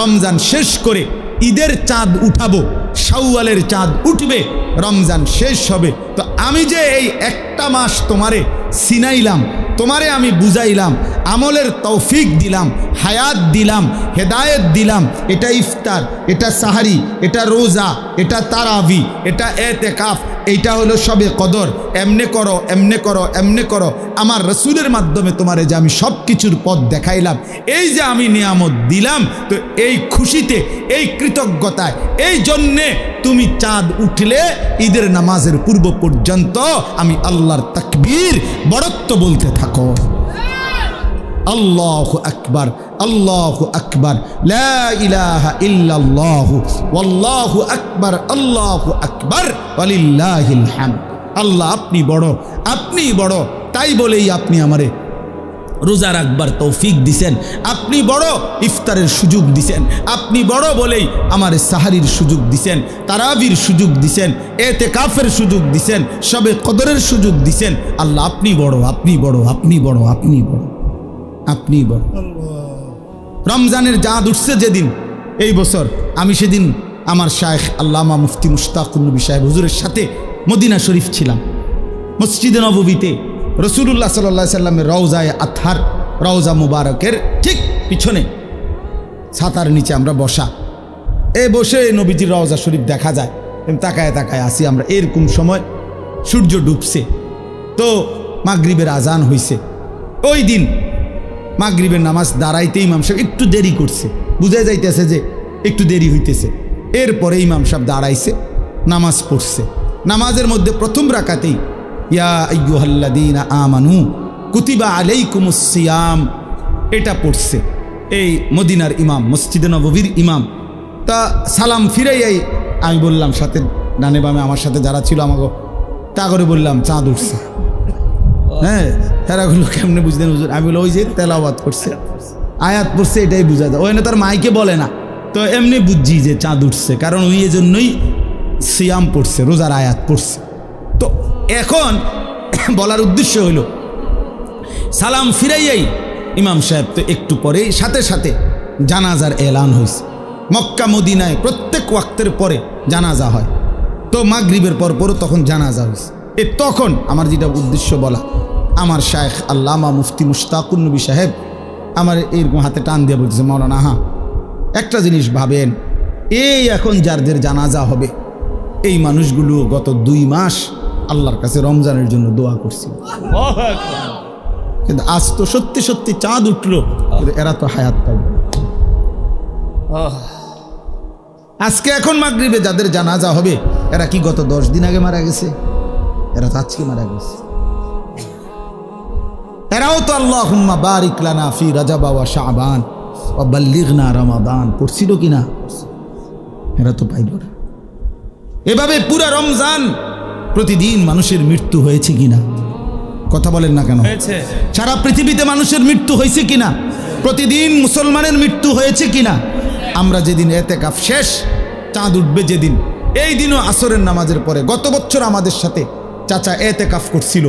রমজান শেষ করে ঈদের চাঁদ উঠাবো, শাওয়ালের চাঁদ উঠবে, রমজান শেষ হবে, তো আমি যে এই একটা মাস তোমারে সিনাইলাম, তোমারে আমি বুঝাইলাম, আমলের তৌফিক দিলাম, হায়াত দিলাম, হেদায়েত দিলাম, এটা ইফতার, এটা সাহারি, এটা রোজা, এটা তারাবি, এটা এতেকাফ, এইটা হলো সবে কদর, এমনে করো, এমনে করো, এমনে করো। আমার রসুলের মাধ্যমে তোমারে যে আমি সব কিছুর পথ দেখাইলাম, এই যে আমি নিয়ামত দিলাম, তো এই খুশিতে, এই কৃতজ্ঞতায়, এই জন্যে তুমি চাঁদ উঠলে ঈদের নামাজের পূর্ব পর্যন্ত আমি আল্লাহর তাকবীর বড়ত্ব বলতে থাকো, আল্লাহু আকবার, আল্লাহু আকবার, লা ইলাহা ইল্লাল্লাহু ওয়াল্লাহু আকবার, আল্লাহু আকবার ওয়ালিল্লাহিল হামদ। আল্লাহ আপনি বড়, আপনি বড়, তাই বলেই আপনি আমারে রোজা রাখবার তৌফিক দিছেন, আপনি বড় ইফতারের সুযোগ দিছেন, আপনি বড় বলেই আমার সাহারির সুযোগ দিছেন, তারাবির সুযোগ দিছেন, এতেকাফের সুযোগ দিছেন, সবে কদরের সুযোগ দিছেন। আল্লাহ আপনি বড়, আপনি বড়, আপনি বড়, আপনি বড়, আপনি বড়। রমজানের চাঁদ উঠছে যেদিন, এই বছর আমি সেদিন আমার শায়েখ আল্লামা মুফতি মুশতাকুন নবী সাহেব হুজুরের সাথে মদিনা শরীফ ছিলাম, মসজিদে নববীতে রসুলুল্লাহ সাল্লাল্লাহু আলাইহি সাল্লামের রওজায়ে আতহার, রওজা মুবারকের ঠিক পিছনে ছাতার নিচে আমরা বসা। বসে নবীজির রওজা শরীফ দেখা যায়। তাকায় তাকায় আসি আমরা। এরকম সময় সূর্য ডুবছে, তো মাগরিবের আজান হইছে। ওই দিন মাগরিবের নামাজ দাঁড়াইতে ইমাম সাহেব একটু দেরি করছে, বুঝাই যাইতেছে যে একটু দেরি হইতেছে। এরপরে ইমাম সাহেব দাঁড়াইছে, নামাজ পড়ছে। নামাজের মধ্যে প্রথম রাকাতেই ইয়া আইয়ুহাল্লাযীনা আমানু কুতিবা আলাইকুমুস সিয়াম এটা পড়ছে এই মদিনার ইমাম, মসজিদে নববীর ইমাম। তা সালাম ফিরাইয়াই আমি বললাম, সাথে ডানে বামে আমার সাথে যারা ছিল আমাকে, তা করে বললাম চাঁদ উঠছে। হ্যাঁ, হেরাগুলো কেমনে বুঝলেন হুজুর? আমি বললাম ওই যে তেলাওয়াত করছে, আয়াত পড়ছে, এটাই বুঝা যায়। ওখানে তার মাইকে বলে না, তো এমনি বুঝছি যে চাঁদ উঠছে, কারণ ওই এজন্যই সিয়াম পড়ছে, রোজার আয়াত পড়ছে। তো এখন বলার উদ্দেশ্য হইল, সালাম ফিরাইয়াই ইমাম সাহেব তো একটু পরেই সাথে সাথে জানাজার এলান হয়েছে। মক্কা মদিনায় প্রত্যেক ওয়াক্তের পরে জানাজা হয়, তো মাগরিবের পরও তখন জানাজা হয়েছে। তখন আমার যেটা উদ্দেশ্য বলা, আমার শায়েখ আল্লামা মুফতি মুশতাকুন নবী সাহেব আমার এরকম হাতে টান দিয়ে বলতেছে, মাওলানা হ্যাঁ একটা জিনিস ভাবেন, এই এখন যাদের জানাজা হবে এই মানুষগুলো গত 2 মাস আল্লাহর কাছে রমজানের জন্য দোয়া করছিল, কিন্তু আজ তো সত্যি সত্যি চাঁদ উঠলো, এরা তো হায়াত পাবে। আজকে এখন মাগরিবে যাদের জানাজা হবে এরা কি গত 10 দিন আগে মারা গেছে? এরা তো আজকে মারা গেছে। এরাও তো আল্লাহুম্মা বারিক লানা ফি রাজাব ওয়া শাবান ওয়া বাল্লিগনা রমাদান পড়ছিল কিনা? এরা তো পাইল না। এভাবে পুরা রমজান প্রতিদিন মানুষের মৃত্যু হয়েছে কিনা? কথা বলেন না কেন? সারা পৃথিবীতে মানুষের মৃত্যু হয়েছে কিনা? প্রতিদিন মুসলমানের মৃত্যু হয়েছে কিনা? আমরা যেদিন এতেকাফ শেষ, চাঁদ উঠবে যেদিন, এই দিনও আসরের নামাজের পরে গত বছর আমাদের সাথে চাচা এতেকাফ করছিল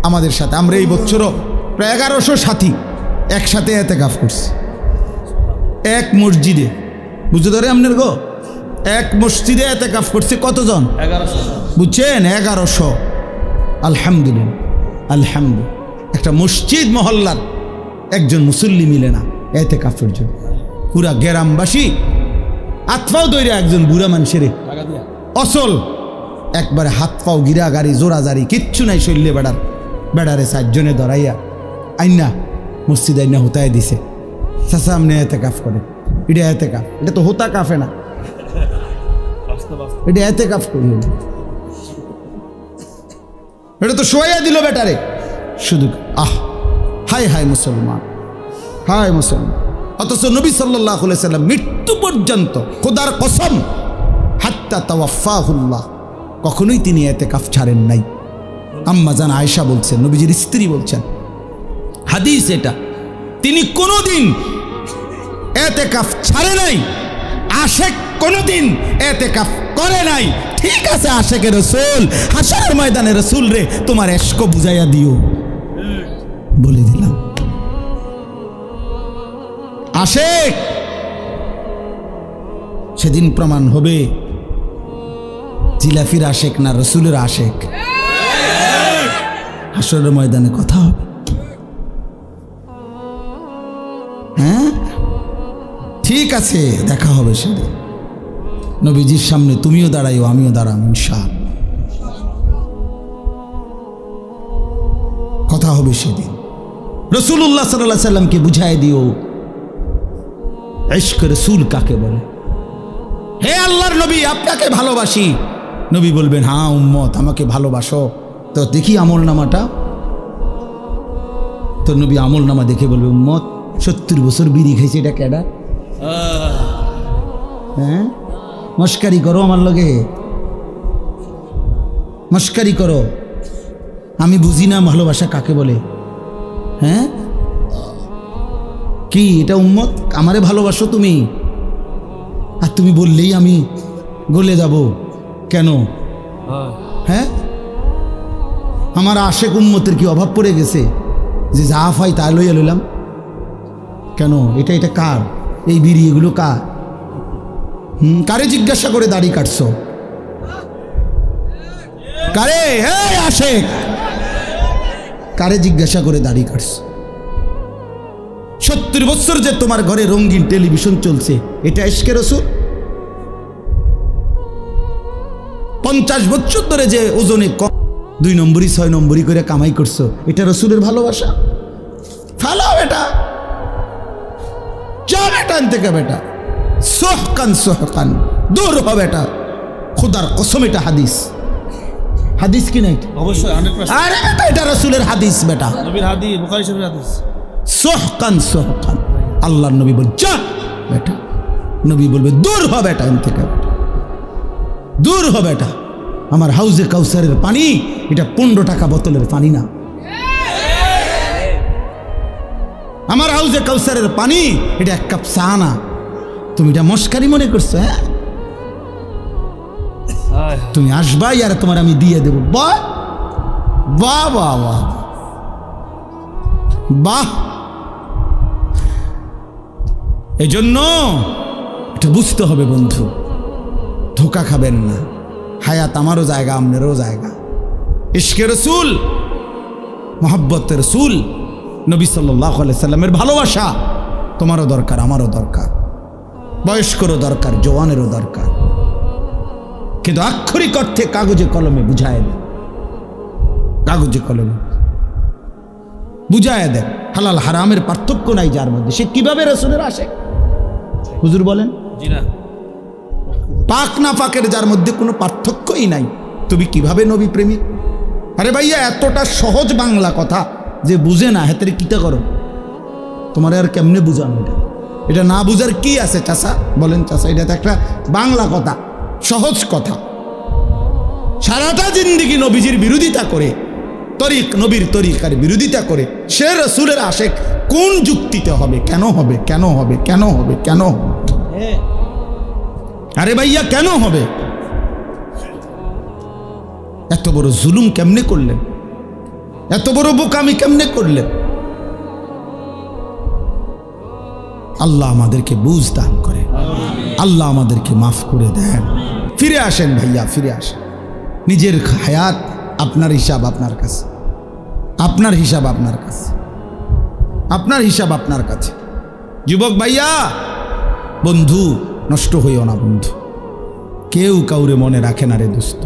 আমাদের সাথে। আমরা এই বছরও প্রায় 1100 সাথী একসাথে এতেকাফ করছি এক মসজিদে। বুঝতে ধরে আপনার গো, এক মসজিদে এতেকাফ করছে কতজন? 1100। বুঝছেন? 1100। আলহামদুলিল্লাহ, আলহামদুলিল্লাহ। একটা মসজিদ মহল্লার একজন মুসল্লি মিলে না এতেকাফের জন্য। পুরা গ্রামবাসী আতফাও দইরা একজন বুড়া মানুষের অসল একবারে হাত পাও গিরা গাড়ি জোড়াজারি কিচ্ছু নাই, শৈল্যে বেড়ারে 4 জনে ধরাইয়া আইনা মসজিদ আইনা হোতায় দিছে। চাচা আপনি এতেকাফ করেন, এটা এতেকাফ, এটা তো হোতা কাফে না, এটা এতেকাফ করি, এটা তো শোয়া দিল বেটারে শুধু। হায় হায় মুসলমান, হায় মুসলমান। অথচ নবী সাল্লাল্লাহু আলাইহি সাল্লাম মৃত্যু পর্যন্ত, খোদার কসম, হাত্তা তাওয়াফাহুল্লাহ, কখনোই তিনি এতেকাফ ছাড়েন নাই। আম্মা জান আয়েশা বলছেন, নবীজির স্ত্রী বলছেন, হাদিস এটা, তিনি কোনোদিন এতেকাফ ছাড়ে নাই। আশেক কোনোদিন এতেকাফ করে নাই। ঠিক আছে আশেকে রাসূল, হাশরের ময়দানে রাসূল রে তোমার ইশক বুঝাইয়া দিও, বলে দিলাম। আশেক সেদিন প্রমাণ হবে জিলাফির আশেক না রাসূলের আশেক। হাশরের ময়দানে কথা হবে। হ্যাঁ ঠিক আছে, দেখা হবে সেদিন নবীজির সামনে। তুমিও দাঁড়াইও, আমিও দাঁড়াম ইনশাআল্লাহ। কথা হবে সেদিন। রাসূলুল্লাহ সাল্লাল্লাহু আলাইহি সাল্লামকে বুঝাই দিও ইশক রাসূল কাকে বলে। হে আল্লাহর নবী, আপনাকে ভালোবাসি। নবী বলবেন, হ্যাঁ উম্মত আমাকে ভালোবাসো, তো দেখি আমল নামাটা। তো নবী আমল নামা দেখে বলবে, উম্মত 70 বছর বিড়ি খাইছে, এটা কেডা? হ্যাঁ মস্কারি করো আমার লগে, মস্কারি করো, আমি বুঝি না ভালোবাসা কাকে বলে। হ্যাঁ কি এটা উম্মত? আমারে ভালোবাসো তুমি, আর তুমি বললেই আমি গলে যাব কেন? হ্যাঁ আমার আশেক উম্মতের কি অভাব পড়ে গেছে যে যা পাই তা লইয়া লইলাম কেন? এটা কার? এই বিড়ি এগুলো কার? কারে জিজ্ঞাসা করে দাড়ি কাটছো? কারে? আশেক কারে জিজ্ঞাসা করে দাড়ি কাটছো? 70 বছর যে তোমার ঘরে রঙিন টেলিভিশন চলছে, এটা ইশকে রাসূল? 50 বছর ধরে যে ওজনে কম 2 নম্বরই 6 নম্বরই করে কামাই করছো, এটা রাসূলের ভালোবাসা? ফালাও এটা, যা বেটা থেকে বেটা, সোহকান সোহকান, দূর হ বেটা। খুদার কসম এটা হাদিস, হাদিস কি নাই? অবশ্যই 100%। আরে বেটা এটা রাসূলের হাদিস বেটা, নবীর হাদিস, বুখারী শরীফের হাদিস। সোহকান সোহকান, আল্লাহর নবী বল যা বেটা, নবী বলবে দূর হ বেটা থেকে বেটা, দূর হ বেটা। আমার হাউজে কাউসারের পানি এটা 15 টাকা বোতলের পানি না। আমার হাউজে কাউসারের পানি এটা 1 কাপ চা না। তুমি এটা মস্কারি মনে করছো? হ্যাঁ, তুমি আসবাই আর তোমার আমি দিয়ে দেব। বাহ বাহ বাহ বাহ বাহ। এই জন্য এটা বুঝতে হবে বন্ধু, ধোকা খাবেন না। হায়াত আমারও জায়গা, আপনারও জায়গা। ইশকে রসুল, মোহাব্বতের রসুল, নবী সাল্লাল্লাহু আলাইহি সাল্লামের ভালোবাসা তোমারও দরকার, আমারও দরকার, বয়স্করও দরকার, জওয়ানেরও দরকার। কিন্তু আক্ষরিক অর্থে কাগজে কলমে বুঝায় দেন, কাগজে কলমে বুঝায় দেন। হালাল হারামের পার্থক্য নাই যার মধ্যে, সে কিভাবে রসুলের আশিক? হুজুর বলেন জি না, পাক না পাকের যার মধ্যে কোনো পার্থক্যই নাই, তুমি কিভাবে নবী প্রেমিক? আরে ভাইয়া এতটা সহজ বাংলা কথা যে বুঝে না, হেতেরে কিতা করো? তোমার আর কেমনে বুঝানো এটা? এটা না বুঝার কি আছে চাচা? বলেন চাচা, এটা তো একটা বাংলা কথা, সহজ কথা। সারাটা জিন্দেগি নবীজির বিরোধিতা করে, তরিক নবীর তরিকার বিরোধিতা করে, সে রসুলের আশেক কোন যুক্তিতে হবে? কেন হবে? কেন হবে? কেন হবে? কেন হবে? আরে ভাইয়া কেন হবে? এত বড় জুলুম কেমনে করলেন? এত বড় বোকামি কেমনে করলেন? আল্লাহ আমাদেরকে বুঝ দান করে, আল্লাহ আমাদেরকে মাফ করে দেন। ফিরে আসেন ভাইয়া, ফিরে আসেন। নিজের হায়াত আপনার হিসাব আপনার কাছে, আপনার হিসাব আপনার কাছে, আপনার হিসাব আপনার কাছে। যুবক ভাইয়া, বন্ধু নষ্ট হইও না বন্ধু, কেউ কাউরে মনে রাখে না রে দোস্ত।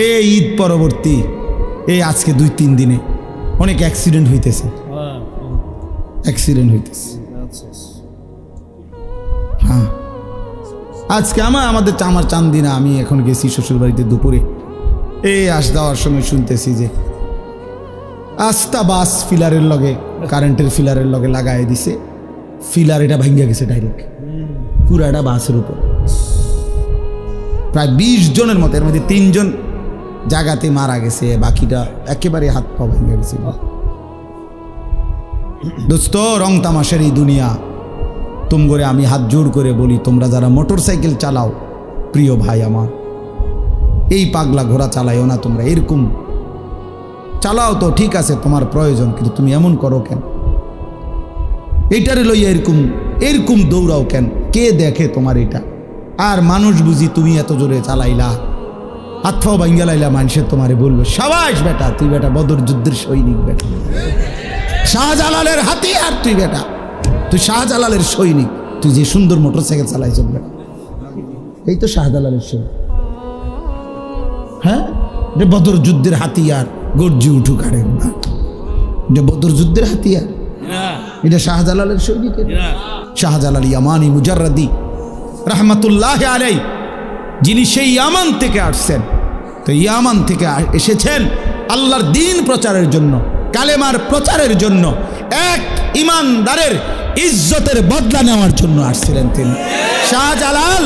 এই ঈদ পরবর্তী এই আজকে 2-3 দিনে অনেক অ্যাক্সিডেন্ট হইতেছে, অ্যাক্সিডেন্ট হইতেছে। হ্যাঁ, আজকে আমার চান্দিনা, আমি এখন গেছি শ্বশুর বাড়িতে দুপুরে, এই আস দেওয়ার সময় শুনতেছি যে আস্তা বাস ফিলারের লগে, কারেন্টের ফিলারের লগে লাগাই দিছে, ফিলার এটা ভাঙ্গা গেছে ডাইরেক্ট পুরাটা বাসের উপর। প্রায় 20 জনের মতো, এর মধ্যে 3 জন জায়গাতে মারা গেছে, বাকিটা একেবারে হাত পা ভেঙে গেছে। দোস্ত, রং তামাশার এই দুনিয়া, তোমগরে আমি হাত জোর করে বলি, তোমরা যারা মোটর সাইকেল চালাও, প্রিয় ভাই আমার, এই পাগলা ঘোড়া চালাইও না তোমরা। এরকম চালাও তো ঠিক আছে, তোমার প্রয়োজন, কিন্তু তুমি এমন করো কেন? এইটারে লইয়া এরকম দৌড়াও কেন? কে দেখে তোমার এটা? আর মানুষ বুঝি তুমি এত জোরে চালাইলা, হাতফাও ভাঙ্গা লাইলা, মানুষের তোমারে বললো সাবাস বেটা, তুই বেটা বদর যুদ্ধের সৈনিক বেটা, শাহজালালের হাতিয়ার তুই বেটা, তুই শাহজালালের সৈনিক, তুই যে সুন্দর মোটর সাইকেল চালাইছ বেটা, এই তো শাহজালালের সৈনিক। হ্যাঁ, এটা বদর যুদ্ধের হাতিয়ার, গর্জি উঠুক। আরে এটা বদর যুদ্ধের হাতিয়ার, এটা শাহজালালের সৈনিকের। শাহজালাল ইয়ামানি মুজাররাদি রহমতুল্লাহ আলাই, যিনি সেই ইয়ামান থেকে আসছেন, তো ইয়ামান থেকে এসেছেন আল্লাহর দ্বীন প্রচারের জন্য, কালেমার প্রচারের জন্য, এক ইমানদারের ইজ্জতের বদলা নেওয়ার জন্য আসছিলেন তিনি। শাহজালাল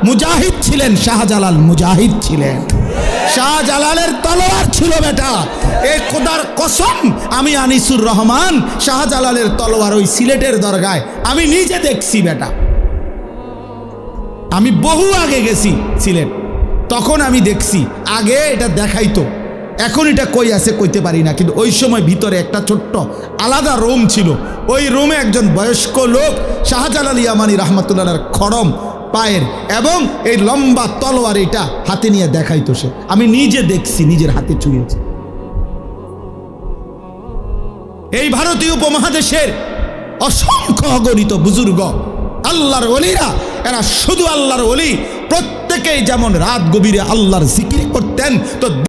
মুজাহিদ ছিলেন, শাহজালাল মুজাহিদ ছিলেন। শাহজালালের তলোয়ার ছিল বেটা, এই খোদার কসম, আমি আনিসুর রহমান শাহজালালের তলোয়ার ওই সিলেটের দরগায় আমি নিজে দেখছি বেটা। আমি বহু আগে গেছি সিলেট, তখন আমি দেখছি। আগে এটা দেখাইতো, এখন এটা কই আছে কইতে পারি না, কিন্তু ওই সময় ভিতরে একটা ছোট্ট আলাদা রুম ছিল। ওই রুমে একজন বয়স্ক লোক শাহজালাল ইয়ামানি রহমতুল্লাহর খড়ম পায়ের এবং এই লম্বা তলোয়ার এটা হাতে নিয়ে দেখাইতো সে। আমি নিজে দেখছি, নিজের হাতে ছুঁয়েছি। এই ভারতীয় উপমহাদেশের অসংখ্য অগণিত বুজুর্গ আল্লাহর ওলিরা, এরা শুধু আল্লাহর ওলি, প্রত্যেকেই যেমন রাত গভীরে আল্লাহর জিকির করতেন, তো